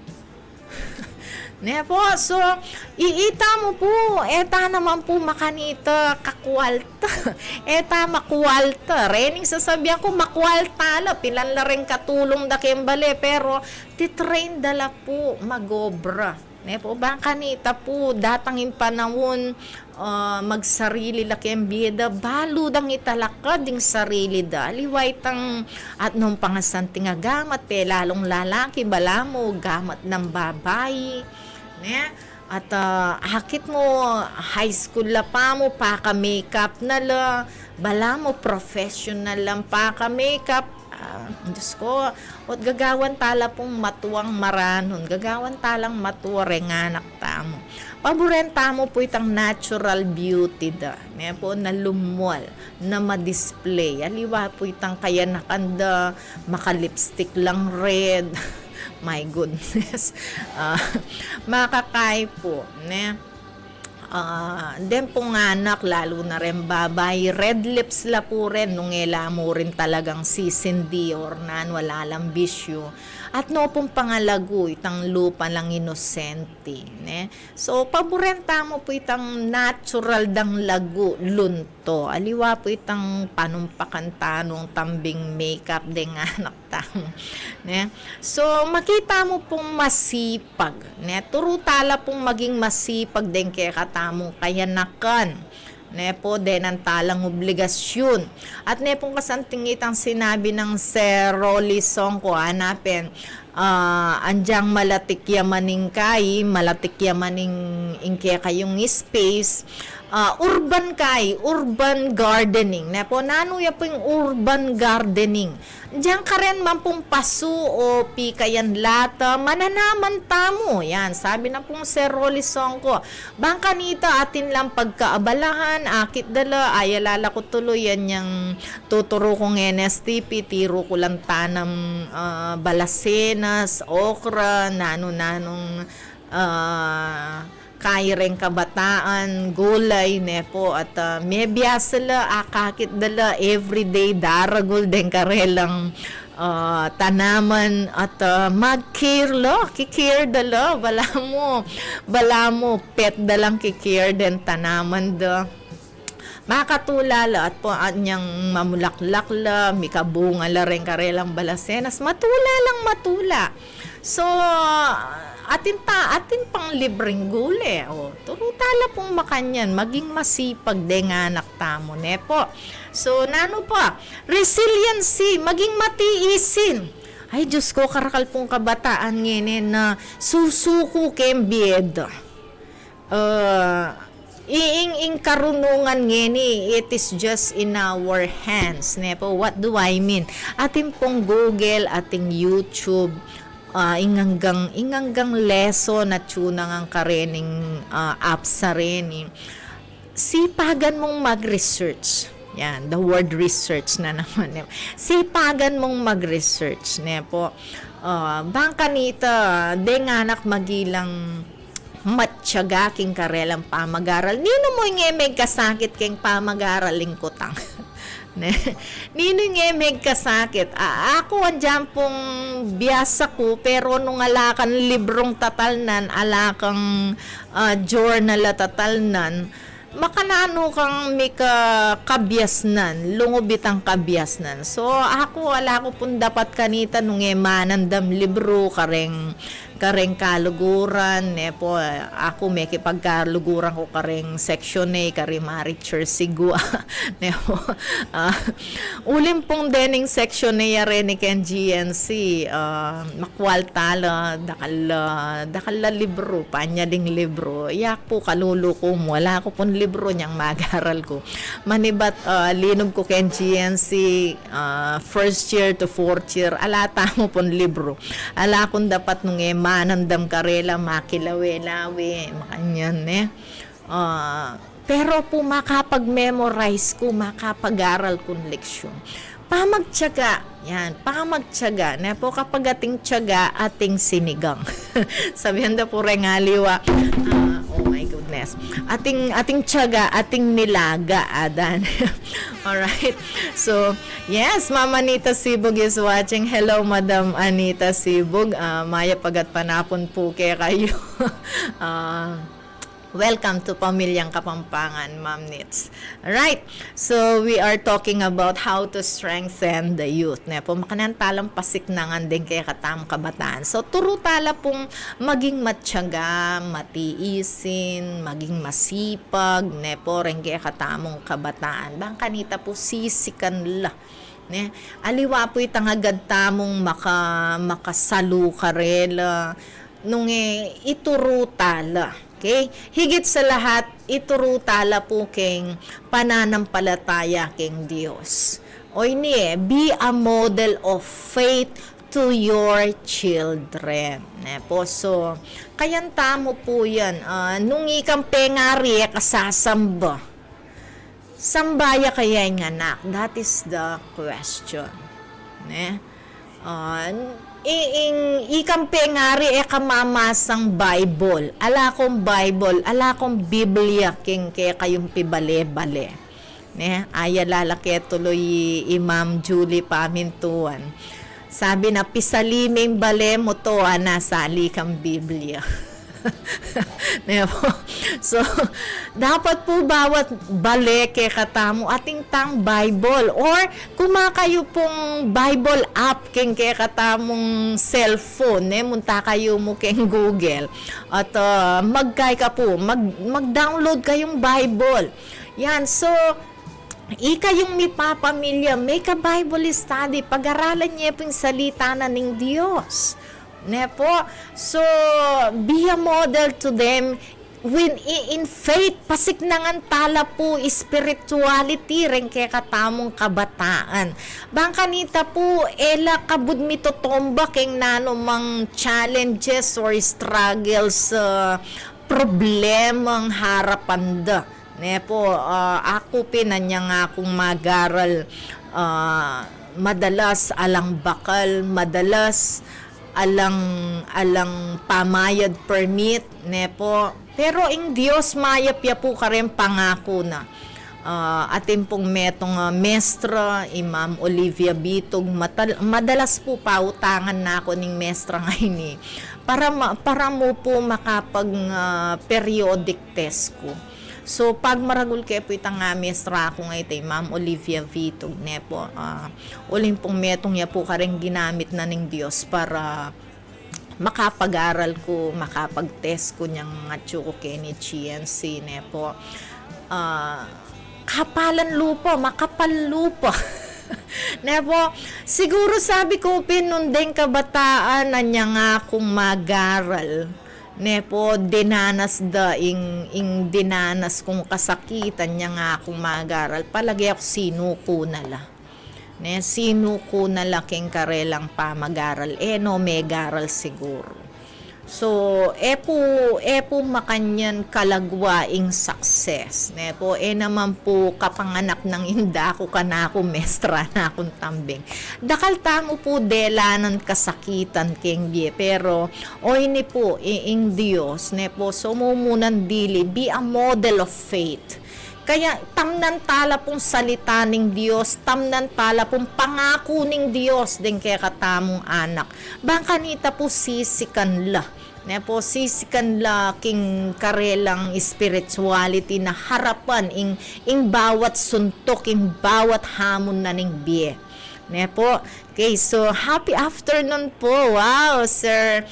Nepo, so, iita mo po, eta naman po makanita, kakwalta, eta makwalta, rening sasabihan ko, makwalta la, pilan la rin katulong da kembale, pero titrain dala po, magobra. Nepo, bang kanita po, datangin panahon, magsarili la kembida, baludang italakad ding sarili da, liway tang, at nung pangasanting gamat, pe lalong lalaki, bala mo, gamat ng babae, At hakit mo high school la pa mo makeup na la, bala mo professional lang makeup. Diyos ko, at gagawan tala pong matuwang maranon, gagawan talang matuwa renganak tamo. Paborenta mo po itang natural beauty da, ne po na lumwal, na ma-display. Aliwa po itang kayanakan da, makalipstick lang red. My goodness. Makakay po, ne? Then po nga anak, lalo na rin babay, red lips la po rin, nung ela mo rin talagang sisindi or nan, wala lang bisyo. At no pong pangalago, itang lupa lang inosente. Ne? So, paborenta mo po itang natural dang lago, lunto. Aliwa po itang panumpakan tanong tambing makeup ding anak tamo. Ne? So, makita mo pong masipag. Ne? Turutala pong maging masipag din kaya katamong kayanakan. Nepo, den ang talang obligasyon. At nepong kasantingitang sinabi ng Sir Rolly Songko, hanapin, andyang malatik yamaning kay, malatik yamaning ingke kayong space, urban gardening. Nepo, nanuya po yung urban gardening. Diyan ka rin man pong paso o pikayan lata, mananaman tamo. Yan, sabi na pong Sir Rolly Songko. Bangka nita atin lang pagkaabalahan, akit dala, ayalala ko tuloy yan yung tuturo kong NSTP, tiro ko lang tanam balasenas, okra, nanong kaireng kabataan, gulay, nepo, at may biyasala, akakit dala, everyday, daragol, den karelang tanaman, at mag-care la, kikare dala, bala mo, pet dalang kikare den tanaman da. Makatulala at po anyang mamulaklak la, mikabunga la rin karelang balasenas, matula. So, atin pang libreng gule. O, turutala pong makanyan, maging masipag de nga anak tamo, nepo. So, nano pa, resiliency, maging matiisin. Ay, Diyos ko, karakal pong kabataan ngayon na susuko kembiyed. Iing karunungan ngeni, it is just in our hands. Nepo, what do I mean? Ating pong Google, ating YouTube, inganggang lesson at tunang ang karening apps sa rin. Sipagan mong mag-research. Yan, the word research na naman. Sipagan mong mag-research. Nepo, bangka nita, denganak magilang matyaga king karelang pamag-aral. Nino mo yung may kasakit king pamag-araling kutang. Nino yung may kasakit. Ako andyan pong biyasa ko, pero nung alakan librong tatalnan, alakang journal tatalnan, makanano kang may kabyasnan, lungubit ang kabyasnan. So, ako, wala ko pong dapat kanita nung manandam libro, kareng kaluguran, nepo, ako may kipagkaluguran ko kareng section A, kareng Maricher Sigua, nepo, ulim pong dening section A rin ni Ken GNC, makwal tala, dakala libro, panya ding libro, yak po kalulu ko, wala ko pong libro niyang mag-aral ko. Manibat, linog ko Ken GNC, first year to fourth year, alata mo pong libro. Ala kung dapat nung manandam karela, makilawe-lawe, makanyan, pero po makapag-memorize ko, makapag-aral kong leksyon. Pamagtyaga, yan, pamagtyaga, na po kapag ating tyaga, ating sinigang. Sabihan na po rin aliwa, oh my goodness, ating tyaga, ating nilaga, adan. Alright, so, yes, Mama Anita Sibog is watching. Hello, Madam Anita Sibog. Maya pagat panapon po kayo. Welcome to Pamilyang Kapampangan, Ma'am Nits. Alright, so we are talking about how to strengthen the youth. Nepo, makanantalang pasiknangan din kaya katamang kabataan. So, turutala pong maging matyaga, matiisin, maging masipag, nepo, rin kaya katamang kabataan. Bang kanita po sisikan la. Ne? Aliwa po itang agad tamong makasalu karela nung iturutala. Okay? Higit sa lahat, ituro tala po keng pananampalataya keng Dios. O ini be a model of faith to your children. Po, so, kayan tamo po yan. Nung ikang pengari, kasasamba. Sambaya kaya yung anak? That is the question. Ikang pengari kamamasang Bible. Ala kong Bible, ala kong Biblia king kayong pibale-bale. Aya lalaki tuloy Imam Julie Pamintuan. Sabi na pisaliming bale mo to nasali kang Biblia. So, dapat po bawat bale kay katamo ating tang Bible or kumakayo pong Bible app king kay katamong cellphone munta kayo mo keng Google at magkay ka po mag-download kayong Bible. Yan, so ika yung may papamilya, make a Bible study, pag-aralan niya po yung salita na ng Diyos. Po? So, be a model to them when in faith, pasiknangan tala po spirituality rin kaya katamong kabataan. Bangkanita po, ela kabud mitotomba keng nanumang challenges or struggles, problemang harapanda. Po, ako pinanya nga akong magaral, madalas alang bakal, madalas alang pamayad permit, po. Pero ang Diyos mayapya po ka rin pangako na. Atin pong metong mestra, Imam Olivia Bitog, madalas po pautangan na ako ng mestra ngayon para mo po makapag periodic test ko. So, pag maragul kayo po itang mestra ko ngayon ito, Ma'am Olivia Vitog, po, uling pong metong niya po ka rin ginamit na ng Diyos para makapag-aral ko, makapag-test ko niyang atyo ko ni GNC, po. Kapalan lupa, makapal lupa. Po, siguro sabi ko, pinundeng kabataan na niya nga kung mag-aral. Po, dinanas dinanas kong kasakitan niya nga akong mag-aral. Palagi ako sinuko na la. Sinuko na la king karelang pa mag-aral. No, may garal siguro. So, po makanyan kalagwaing success. Po, naman po kapanganak ng inda ko kana ako mestra na akong tambing. Dakal tamo po delanan kasakitan king die. Pero, ini po, ing Diyos, po, so mumunan dili, be a model of faith. Kaya tamnan tala pong salita ng Diyos, tamnan tala pong pangako ng Diyos din kaya katamong anak. Bangkanita po sisikan la. Po sisikan la king karelang spirituality na harapan ing bawat suntok, ing bawat hamon na ning biye. Po. Okay, so happy afternoon po. Wow, Sir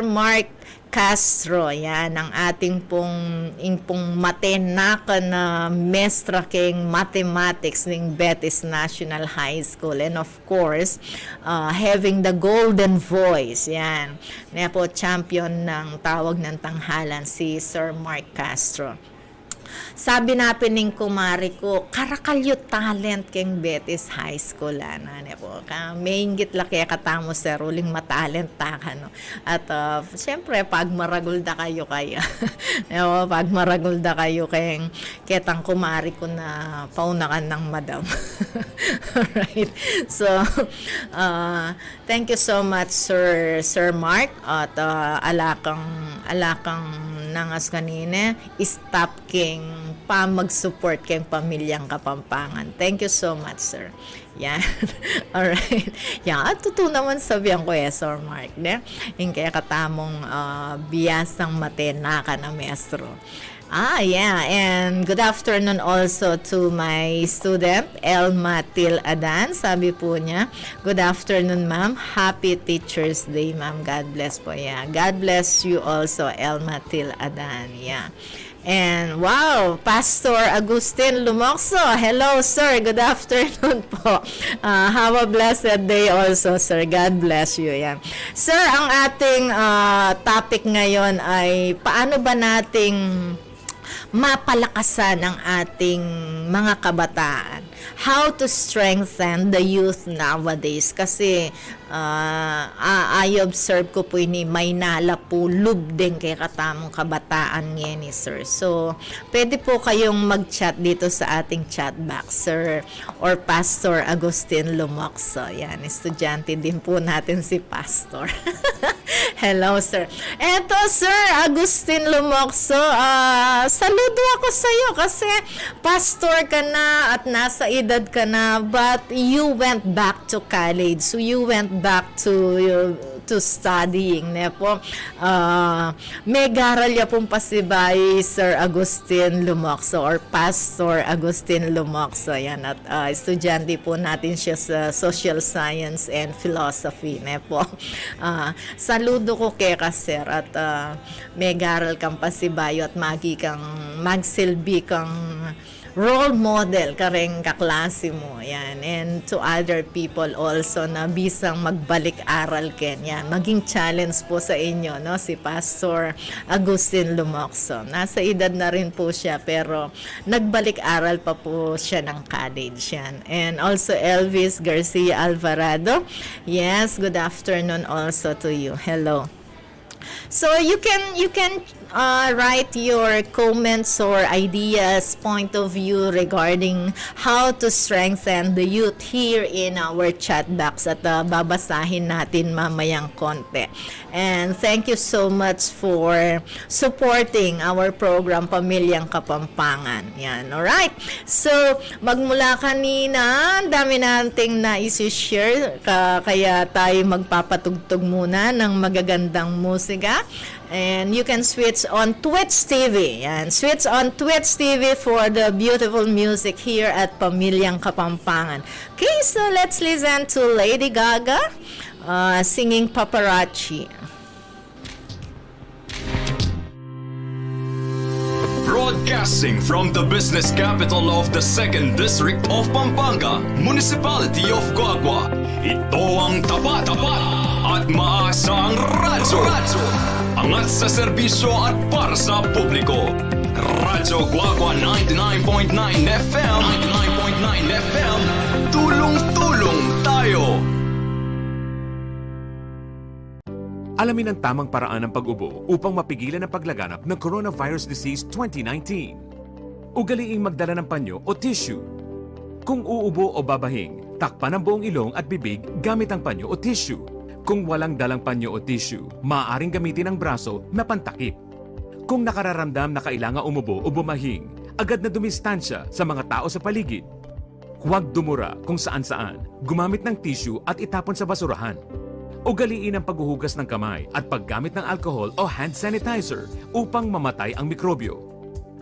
Mark Castro, yan ang ating pong matenakan na mestra king mathematics ng Betis National High School, and of course having the golden voice, yan po, champion ng tawag ng tanghalan si Sir Mark Castro. Sabi napin ng kumari ko, karakalyo talent keng Betis High School, po. Maingit laki katamo sa ruling matalent taka, no? At siyempre, pag maragulda kayo pag maragulda kayo keng ketang kumari ko na paunakan ng madam. Alright. So, thank you so much, Sir Mark. At alakang nangas kanina, stop king mag-support kayong pamilyang Kapampangan. Thank you so much, sir. Yan. Alright. Yan. At totoo naman sabihan ko Sir Mark. Yung kaya katamong biyasang matenaka na maestro. Yeah. And good afternoon also to my student, Elma Til Adan. Sabi po niya, good afternoon, ma'am. Happy Teacher's Day, ma'am. God bless po. Yeah. God bless you also, Elma Til Adan. Yeah. And wow, Pastor Agustin Lumokso. Hello, sir. Good afternoon po. Have a blessed day also, sir. God bless you. Yan. Sir, ang ating topic ngayon ay paano ba nating mapalakasan ang ating mga kabataan? How to strengthen the youth nowadays? Kasi I observe ko po ini may nalapulub din kay katamong kabataan ngayon ni sir. So, pwede po kayong mag-chat dito sa ating chat box, sir, or Pastor Agustin Lumokso. Yan, estudyante din po natin si Pastor. Hello, sir. Eto, sir, Agustin Lumokso, saludo ako sa iyo kasi pastor ka na at nasa edad ka na, but you went back to college. So, you went back to studying ne po. May garalya pong pasibay Sir Agustin Lumokso or Pastor Agustin Lumokso. Yan, at estudyante po natin siya sa Social Science and Philosophy ne po. Saludo ko kay ka, sir, at may garal kang pasibayo at magsilbi kang role model kareng kaklase mo. Yan. And to other people also na bisang magbalik-aral ken. Yan. Maging challenge po sa inyo, no? Si Pastor Agustin Lumokso. Nasa edad na rin po siya pero nagbalik-aral pa po siya ng college. Yan. And also Elvis Garcia Alvarado. Yes, good afternoon also to you. Hello. So you can write your comments or ideas, point of view regarding how to strengthen the youth here in our chat box at babasahin natin mamayang konti. And thank you so much for supporting our program Pamilyang Kapampangan. Yan, alright? So, magmula kanina, dami nating na-share, kaya tayo magpapatugtog muna ng magagandang musika. And you can switch on Twitch TV. Yan. Switch on Twitch TV for the beautiful music here at Pamilyang Kapampangan. Okay, so let's listen to Lady Gaga singing Paparazzi. Broadcasting from the business capital of the 2nd District of Pampanga, Municipality of Coagua. Ito ang tapat at maasang radyo. Angat sa serbisyo at para sa publiko. Radyo Coagua 99.9 FM. 99.9 FM. Tulong-tulong tayo. Alamin ang tamang paraan ng pag-ubo upang mapigilan ang paglaganap ng Coronavirus Disease 2019. Ugaliing magdala ng panyo o tissue. Kung uubo o babahing, takpan ang buong ilong at bibig gamit ang panyo o tissue. Kung walang dalang panyo o tissue, maaaring gamitin ang braso na pantakip. Kung nakararamdam na kailangan umubo o bumahing, agad na dumistansya sa mga tao sa paligid. Huwag dumura kung saan-saan, gumamit ng tissue at itapon sa basurahan. Ugaliin ang paghuhugas ng kamay at paggamit ng alcohol o hand sanitizer upang mamatay ang mikrobyo.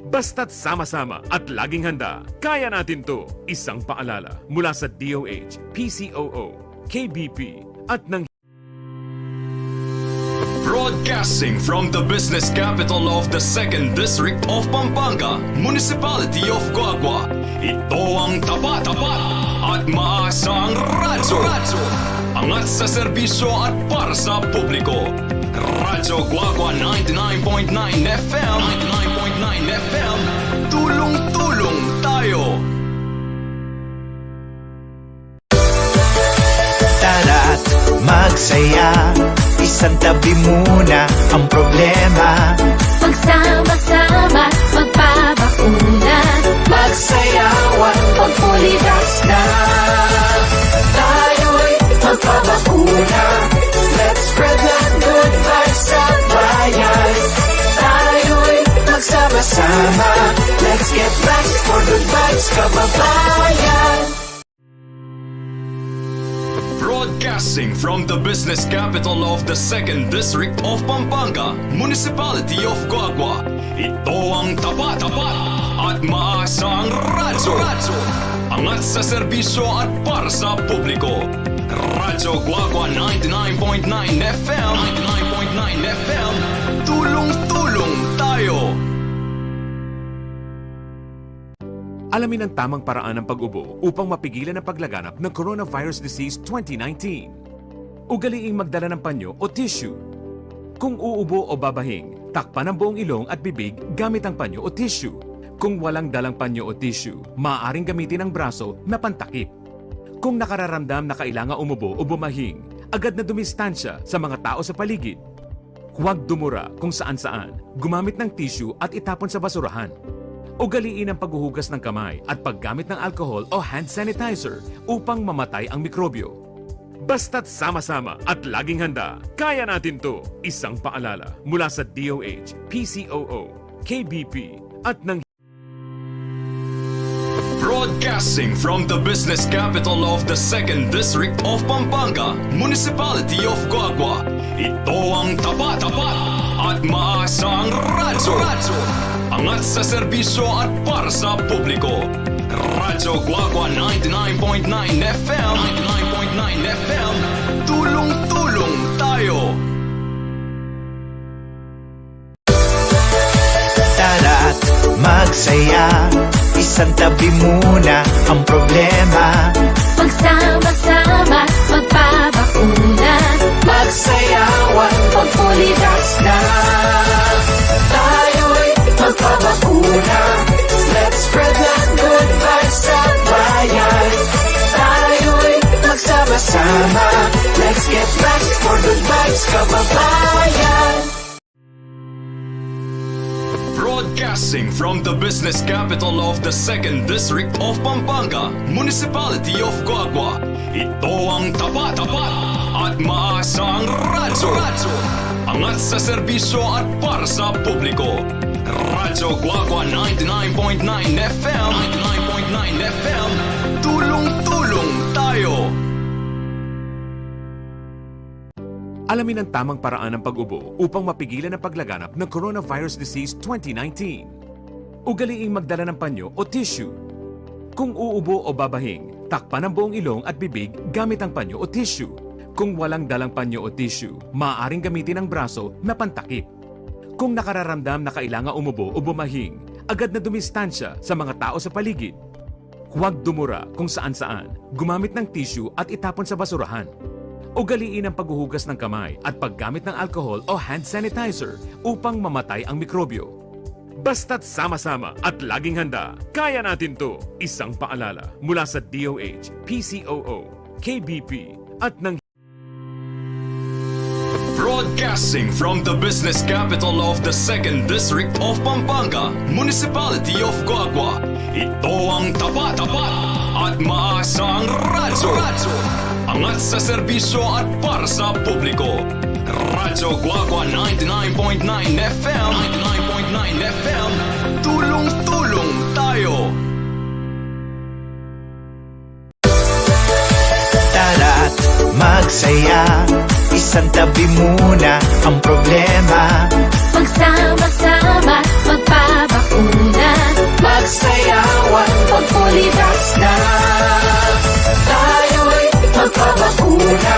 Basta't sama-sama at laging handa, kaya natin to! Isang paalala mula sa DOH, PCOO, KBP at ng Broadcasting from the business capital of the 2nd District of Pampanga, Municipality of Coagua. Ito ang tapat at maasang radyo. Angat sa serbisyo at para sa publiko. Radyo Coagua 99.9 FM. 99.9 FM. Tulong-tulong tayo. Tara't magsaya, isang tabi muna ang problema. Magsama-sama, magpabakuna. Magsayawan pag fully vaxxed na. Tayo'y magpabakuna. Let's spread the good vibes sa bayan. Tayo'y magsama-sama. Let's get vaxxed for good vibes, kababayan. Broadcasting from the business capital of the 2nd District of Pampanga, Municipality of Coagua. Ito ang tapat at maasang radyo. Angat sa serbisyo at para sa publiko. Radyo Coagua 99.9 FM. 99.9 FM. Tulong-tulong tayo. Alamin ang tamang paraan ng pag-ubo upang mapigilan ang paglaganap ng Coronavirus Disease 2019. Ugaliing magdala ng panyo o tissue. Kung uubo o babahing, takpan ang buong ilong at bibig gamit ang panyo o tissue. Kung walang dalang panyo o tissue, maaaring gamitin ang braso na pantakip. Kung nakararamdam na kailangan umubo o bumahing, agad na dumistansya sa mga tao sa paligid. Huwag dumura kung saan-saan, gumamit ng tissue at itapon sa basurahan. Ugaliin ang paghuhugas ng kamay at paggamit ng alcohol o hand sanitizer upang mamatay ang mikrobyo. Basta't sama-sama at laging handa, kaya natin to! Isang paalala mula sa DOH, PCOO, KBP at ng Broadcasting from the business capital of the 2nd District of Pampanga, Municipality of Guagua. Ito ang tapat at maasang radyo. Angat sa serbisyo at para sa publiko. Radyo Guagua 99.9 FM. 99.9 FM. Tulong-tulong tayo. Tara't magsaya, isang tabi muna ang problema. Magsama-sama, magpabakuna. Magsayawan pag fully vax na. Tayo'y magpabakuna. Let's spread that good vibes sa bayan. Tayo'y magsama-sama. Let's get back for good vibes, kababayan. Broadcasting from the business capital of the 2nd District of Pampanga, Municipality of Guagua. Ito ang tapat at maasang radyo. Angat sa serbisyo at para sa publiko. Radyo Guagua 99.9 FM. 99.9 FM. Tulong-tulong tayo. alamin ang tamang paraan ng pag-ubo upang mapigilan ang paglaganap ng Coronavirus Disease 2019. Ugaliing magdala ng panyo o tissue. Kung uubo o babahing, takpan ang buong ilong at bibig gamit ang panyo o tissue. Kung walang dalang panyo o tissue, maaaring gamitin ang braso na pantakip. Kung nakararamdam na kailangan umubo o bumahing, agad na dumistansya sa mga tao sa paligid. Huwag dumura kung saan-saan, gumamit ng tissue at itapon sa basurahan. Ugaliin ang paghuhugas ng kamay at paggamit ng alcohol o hand sanitizer upang mamatay ang mikrobyo. Basta't sama-sama at laging handa, kaya natin to! Isang paalala mula sa DOH, PCOO, KBP at ng Broadcasting from the business capital of the 2nd District of Pampanga, Municipality of Guagua. Ito ang tapat at maasang radyo. Angat sa serbisyo at para sa publiko. Radyo Guagua 99.9 FM. 99.9 FM. Tulong-tulong tayo. Tara't magsaya, isang tabi muna ang problema. Magsama-sama, magpabakuna. Magsayawan pag fully vax na. Tayo'y magpabakuna.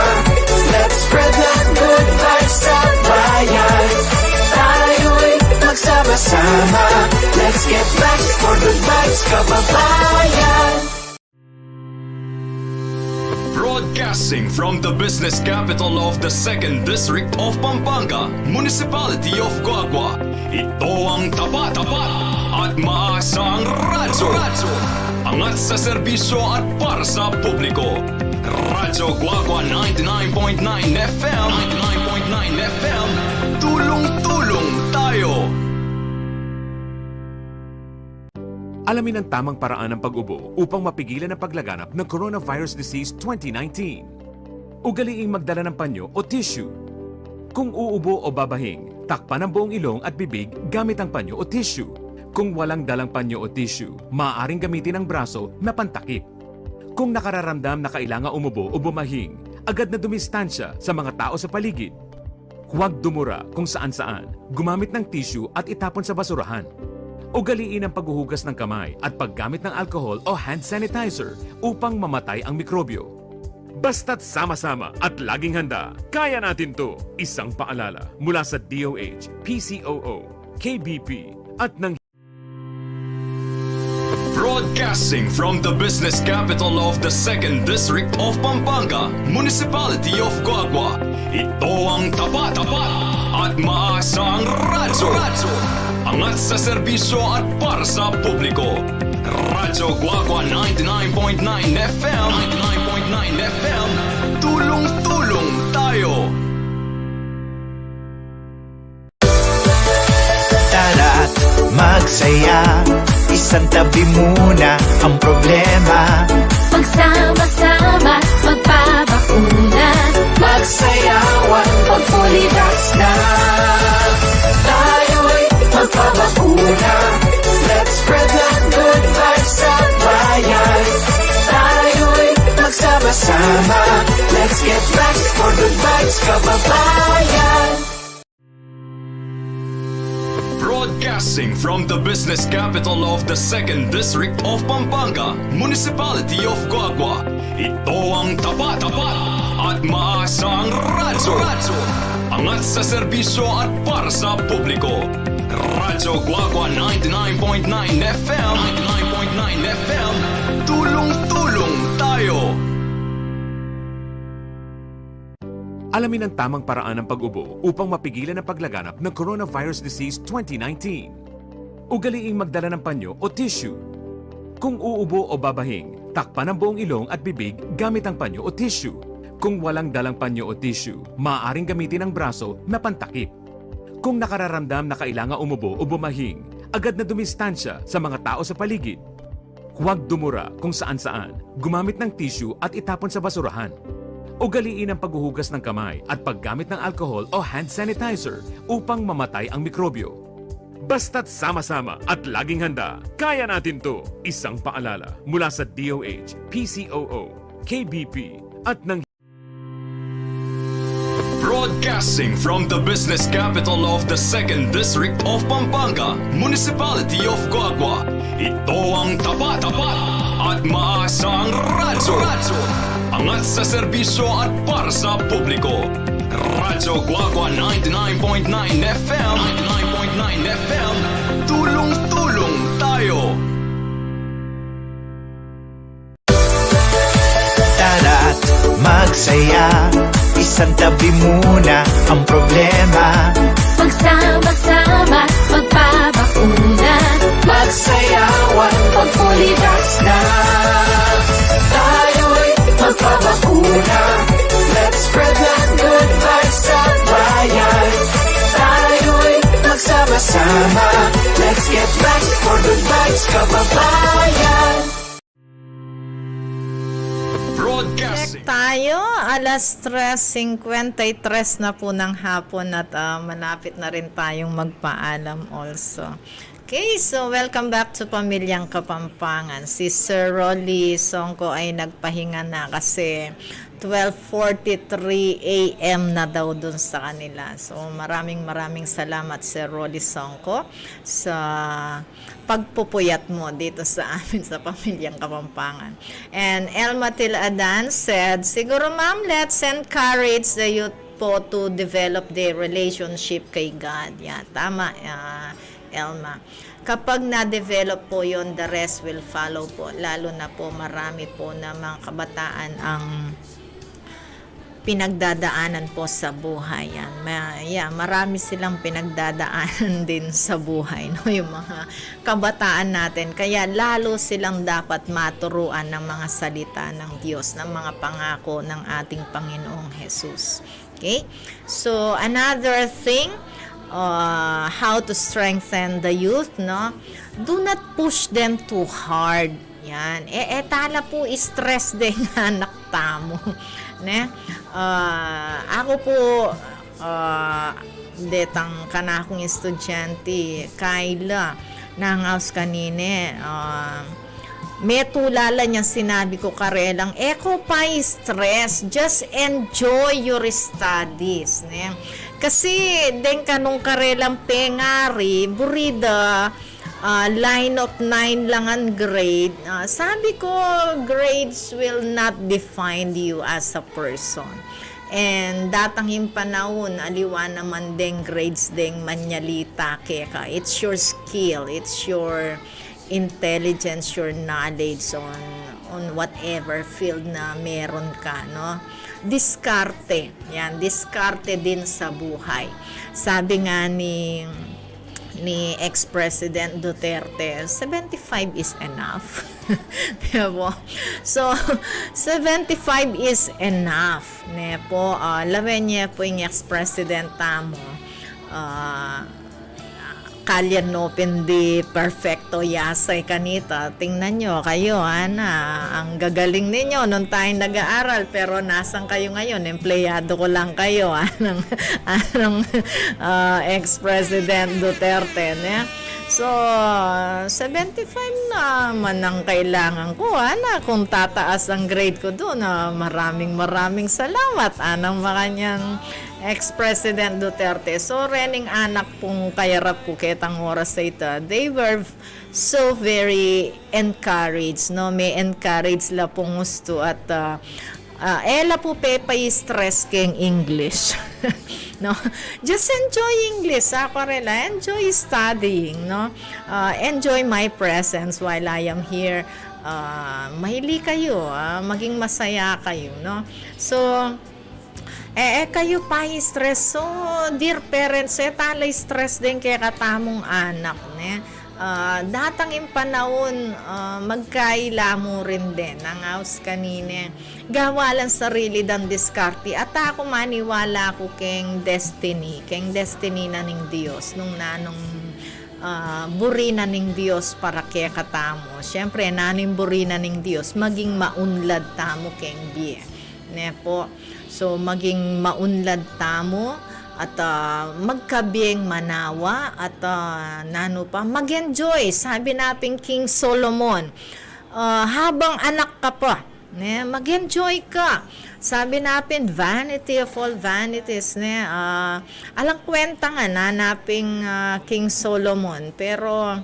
Let's spread that good vibes sa bayan. Tayo'y magsama-sama. Let's get back for good vibes, kababayan. Broadcasting from the business capital of the 2nd District of Pampanga, Municipality of Guagua. Ito ang tapat at maasang radyo. Angat sa serbisyo at para sa publiko. Radyo Guagua 99.9 FM. 99.9 FM. Tulong-tulong tayo. alamin ang tamang paraan ng pag-ubo upang mapigilan ang paglaganap ng Coronavirus Disease 2019. Ugaliing magdala ng panyo o tissue. Kung uubo o babahing, takpan ang buong ilong at bibig gamit ang panyo o tissue. Kung walang dalang panyo o tissue, maaaring gamitin ang braso na pantakip. Kung nakararamdam na kailangan umubo o bumahing, agad na dumistansya sa mga tao sa paligid. Huwag dumura kung saan-saan, gumamit ng tissue at itapon sa basurahan. Ugaliin ang paghuhugas ng kamay at paggamit ng alcohol o hand sanitizer upang mamatay ang mikrobyo. Basta't sama-sama at laging handa, kaya natin to! Isang paalala mula sa DOH, PCOO, KBP at ng Broadcasting from the business capital of the 2nd District of Pampanga, Municipality of Coagua. Ito ang tapat at maasang radyo. Angat sa serbisyo at para sa publiko. Radyo Coagua 99.9 FM. 99.9 FM. Tulong-tulong tayo. Tara't magsaya, isang tabi muna ang problema. Magsama-sama, magpabakuna. Magsayawan pag fully vax na. Tayo'y magpabakuna. Let's spread the good vibes sa bayan. Tayo'y magsama-sama. Let's get back for good vibes, kababayan. Broadcasting from the business capital of the 2nd District of Pampanga, Municipality of Coagua. Ito ang tapat at maasang radyo. Angat sa serbisyo at para sa publiko. Radyo Coagua 99.9 FM. 99.9 FM. Tulong-tulong tayo. Alamin ang tamang paraan ng pag-ubo upang mapigilan ang paglaganap ng Coronavirus Disease 2019. Ugaliing magdala ng panyo o tissue. Kung uubo o babahing, takpan ang buong ilong at bibig gamit ang panyo o tissue. Kung walang dalang panyo o tissue, maaaring gamitin ang braso na pantakip. Kung nakararamdam na kailangan umubo o bumahing, agad na dumistansya sa mga tao sa paligid. Huwag dumura kung saan-saan, gumamit ng tissue at itapon sa basurahan. Ugaliin ang paghuhugas ng kamay at paggamit ng alcohol o hand sanitizer upang mamatay ang mikrobyo. Basta't sama-sama at laging handa, kaya natin to! Isang paalala mula sa DOH, PCOO, KBP at ng Broadcasting from the business capital of the 2nd District of Pampanga, Municipality of Coagua. Ito ang tapat at maasang radyo. Angat sa serbisyo at para sa publiko. Radyo Coagua 99.9 FM. 99.9 FM. Tulong-tulong tayo. Tara't magsaya, isang tabi muna ang problema. Magsama-sama, magpabakuna. Magsayawan pag fully vax na. Tayo'y magpabakuna. Let's spread the good vibes sa bayan. Tayo'y magsama-sama. Let's get back for good vibes, kababayan. Broadcasting. Tayo, alas 3:53 na po ng hapon at malapit na rin tayong magpaalam also. Okay, so welcome back to Pamilyang Kapampangan. Si Sir Rolly Songko ay nagpahinga na kasi 12:43 AM na daw dun sa kanila. So maraming salamat Sir Rolly Songko sa pagpupuyat mo dito sa amin sa Pamilyang Kapampangan. And Elma Tiladan said, siguro ma'am, let's encourage the youth po to develop their relationship kay God. Yeah, tama, Elma. Kapag na-develop po yon, the rest will follow po. Lalo na po marami po na mga kabataan ang pinagdadaanan po sa buhay. Marami silang pinagdadaanan din sa buhay, no? Yung mga kabataan natin. Kaya lalo silang dapat maturuan ng mga salita ng Diyos, ng mga pangako ng ating Panginoong Jesus. Okay? So, another thing, how to strengthen the youth, no? Do not push them too hard. Yan. Tala po stress din anak tamo. Ne? Ako po detang kanakong estudyante Kayla ng house kanine may tulala niya sinabi ko karelang eko pa stress, just enjoy your studies, ne? Kasi den kanong karelang pengari burida line of 9 lang ang grade. Sabi ko, grades will not define you as a person. And datang yung panahon, aliwa naman ding grades ding manyalita keka. It's your skill, it's your intelligence, your knowledge on whatever field na meron ka, no? Diskarte. Yan, diskarte din sa buhay. Sabi nga ni ex-President Duterte, 75 is enough. Diba? So, 75 is enough. Ne po, lawen niya po yung ex-President tamo. Kalyan no pindi perfecto yasay kanita. Tingnan nyo kayo, ang gagaling ninyo nung tayo nag-aaral, pero nasan kayo ngayon? Empleyado ko lang kayo, anong ex-President Duterte, ne? So, 75 naman ang kailangan ko, kung tataas ang grade ko doon, maraming salamat, anang makanyang ex-President Duterte. So, rening anak pong kayarap ko ketang oras sa ito, they were so very encouraged, no? May encourage la pong gusto at ela po pepay stress keng English. No, just enjoy English, Aquarela. Enjoy studying, no? Enjoy my presence while I am here. Mahili kayo, maging masaya kayo, no? So, kayo pa stress. So, dear parents, talay stress din kaya katamong anak, ne? Datang yung panahon, magkaila mo rin din ang house kanina. Gawalan sarili dan diskarte. At ako maniwala ko keng destiny na ning Diyos. Nung nanong burina ning Diyos para kaya katamo. Siyempre, naning burina ning Diyos, maging maunlad tamo keng biye. Ne po? So, maging maunlad tamo at magkabiyeng manawa at nano pa, mag-enjoy. Sabi natin King Solomon, habang anak ka pa, mag-enjoy ka. Sabi natin, vanity of all vanities. Alang kwenta nga, nanaping King Solomon. Pero,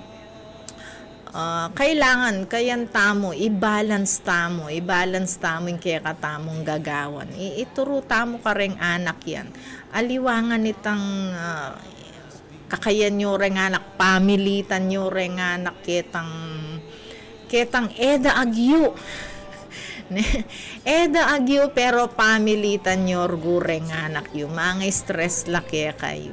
kailangan, kayan tamo, i-balance tamo yung kaya katamong gagawan. Ituro tamo ka rin anak yan. Aliwangan itang kakayan nyo rin anak, pamilitan nyo rin anak ketang eda agyo. Eda agyo pero pamilitan nyo rin anak yung mga stress laki kayo.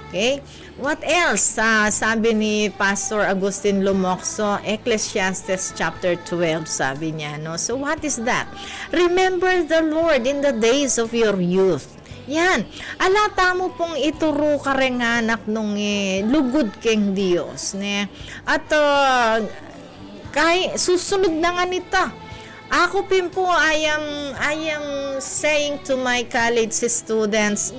Okay? What else? Sabi ni Pastor Agustin Lumokso, Ecclesiastes chapter 12, sabi niya, no? So what is that? Remember the Lord in the days of your youth. Yan. Alata mo pong ituro ka rin anak nung lugod keng Diyos. Ne? At susunod na nga nita. Ako pin po, I am saying to my college students,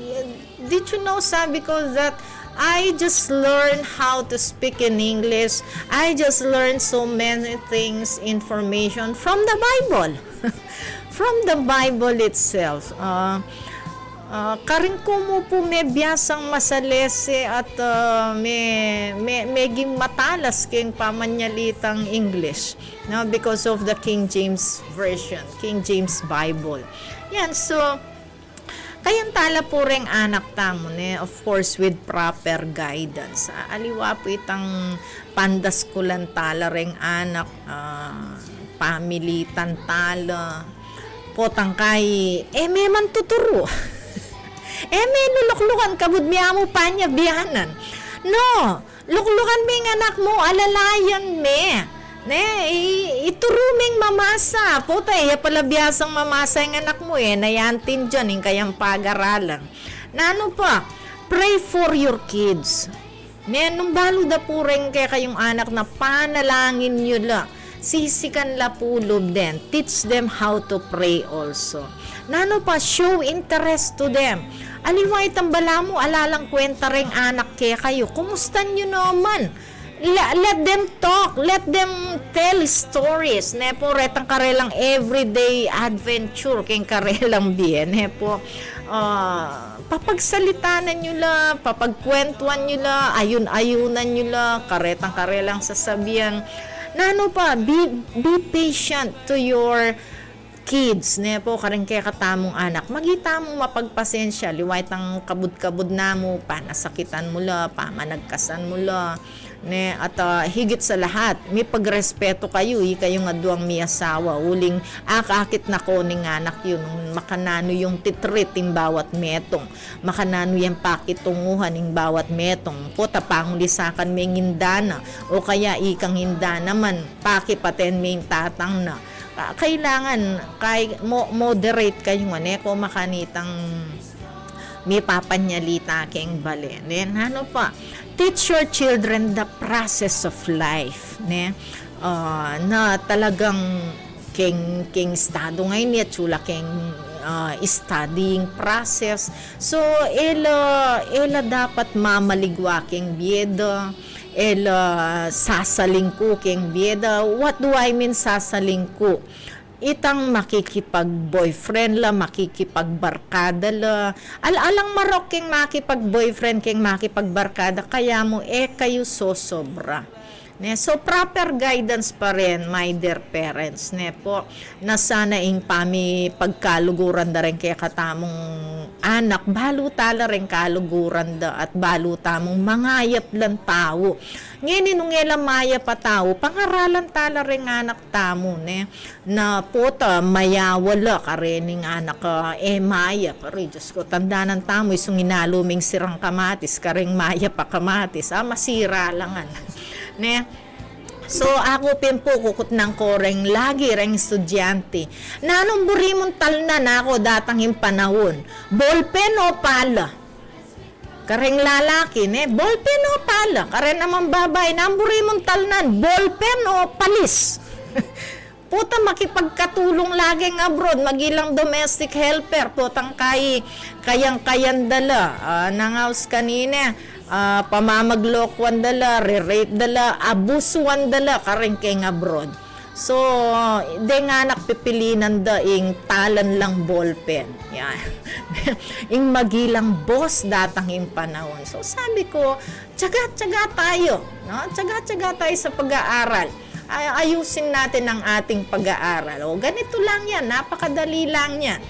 did you know, sabi ko, that I just learned how to speak in English. I just learned so many things, information from the Bible. From the Bible itself. Karing ko mo po may biyasang masalese at may matalas king pamanyalitang English, no? Because of the King James Version, King James Bible. Yan, so kayan tala po rin anak tamo, of course with proper guidance. Aliwa po itang pandaskulan tala rin anak, pamilitan tala, potang kay, may man tuturo. May luluklukan kabud miya mo pa niya biyanan. No, luklukan mi ng anak mo, alalayan mi. Ituruming mamasa. Puta, pala biyasang mamasa yung anak mo nayantin dyan, yung kayang pag-aralan. Nano pa, pray for your kids. Nung balo da po rin kayong anak na panalangin nyo lang. Sisikan la pulob din. Teach them how to pray also. Nano pa, show interest to them. Aliway tambala mo, alalang kwenta rin anak kayo. Kumusta nyo naman? Let them talk. Let them tell stories. Nepo, retang karelang everyday adventure. Keng karelang biyen. Nepo, papagsalitaan nyo la, papagkwentuan nyo la, ayun-ayunan nyo la, karetang karelang sasabihan. Nano pa, be patient to kids, ne po, kareng kaya katamong anak, magita mo mapagpasensya, liwait ang kabud-kabud na mo, panasakitan mo la, pamanagkasan mo la, ne, at higit sa lahat, may pagrespeto kayo, kayo nga duwang may asawa, uling akakit na ko ning anak yun, makanano yung titrit ng bawat metong, makanano yung pakitunguhan ng bawat metong, po tapangulisakan may hindana, o kaya ikang hindana man, pakipaten may tatang na, kailangan moderate kayo nga ko makanitang may papanyalita keng bale. Then ano pa, teach your children the process of life, ne? Na talagang keng estado ngayon niya chula keng studying process. So ela dapat mamaligwa keng biyeda, sasaling ko keng biyeda. What do I mean sasaling ko? Itang makikipag-boyfriend la, makikipagbarkada la. Alang marok keng makipag-boyfriend, keng makipagbarkada, kaya mo kayo sosobra. Ne? So, proper guidance pa rin, my dear parents, ne po, na sana ing pagkaluguran da rin kaya katamong anak, balutala rin kaluguran da at balutamong mangayap lang tao. Ngayon, nung maya pa tao, pangaralan tala rin anak tamo, ne, na puta, mayawala ka rin ng anak maya, pari, Diyos ko, tandanan tamo, isang inaluming sirang kamatis, ka rin maya pa kamatis, masira lang, ne. So, ako pimpo, kukot ng koreng, lagi ring estudyante. Nanong burimon talna na ako datang yung panahon. Ballpen o pala? Kareng lalaki, ne? Ballpen o pala? Karen naman babay, namburimon talnan, ballpen o palis? Puta, makipagkatulong lagi ng abroad, magilang domestic helper, putang kayang dala, nangaws kanina, pamamaglokwan dala, re-rape dala, abusuan dala, kareng keng abroad. So, di nga nakpipilinan da ing talan lang ballpen. Yan. Ing magilang boss datang yung panahon. So, sabi ko, tsaga-tsaga tayo. No? Tsaga-tsaga tayo sa pag-aaral. Ayusin natin ang ating pag-aaral. O, ganito lang yan. Napakadali lang yan.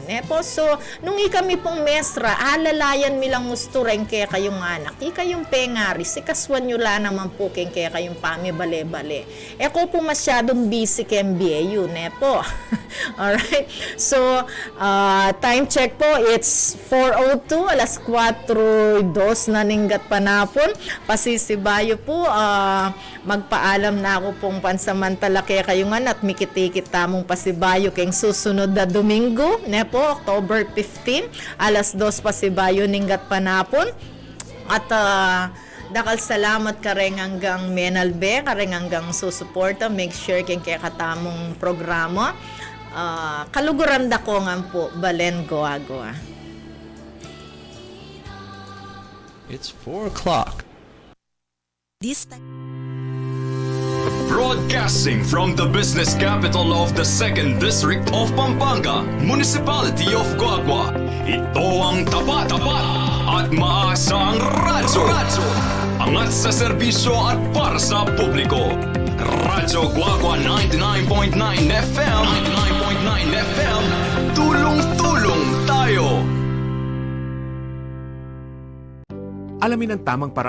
Nepo, so, nung ikami pong mestra, alalayan milang gusto rin kaya kayong anak, kayong pengari, si kaswan nyo la naman po kaya kayong pami bale-bale. Ko po masyadong busy kay MBAU, nepo. Alright, so, time check po, it's 4:02, alas 4:02 na ninggat panapon. Pasisibayo po, magpaalam na ako pong pansamantala kaya kayong anak, mikitikit tamong pasibayo kayong susunod na Domingo, nepo, October 15, alas 2 pasibayo ninggat panapon. At dakal salamat kareng hanggang menalbe, kareng hanggang susuporta, make sure keng kaya katamong programa. Kaluguran da ko nga po, balen goa-goa. It's 4 o'clock. Broadcasting from the business capital of the 2nd District of Pampanga, Municipality of Guagua. Ito ang tapat at maasang radyo. Angat sa serbisyo at para sa publiko. Radyo Guagua 99.9 FM. 99.9 FM. Tulong-tulong tayo. Alamin ang tamang paraan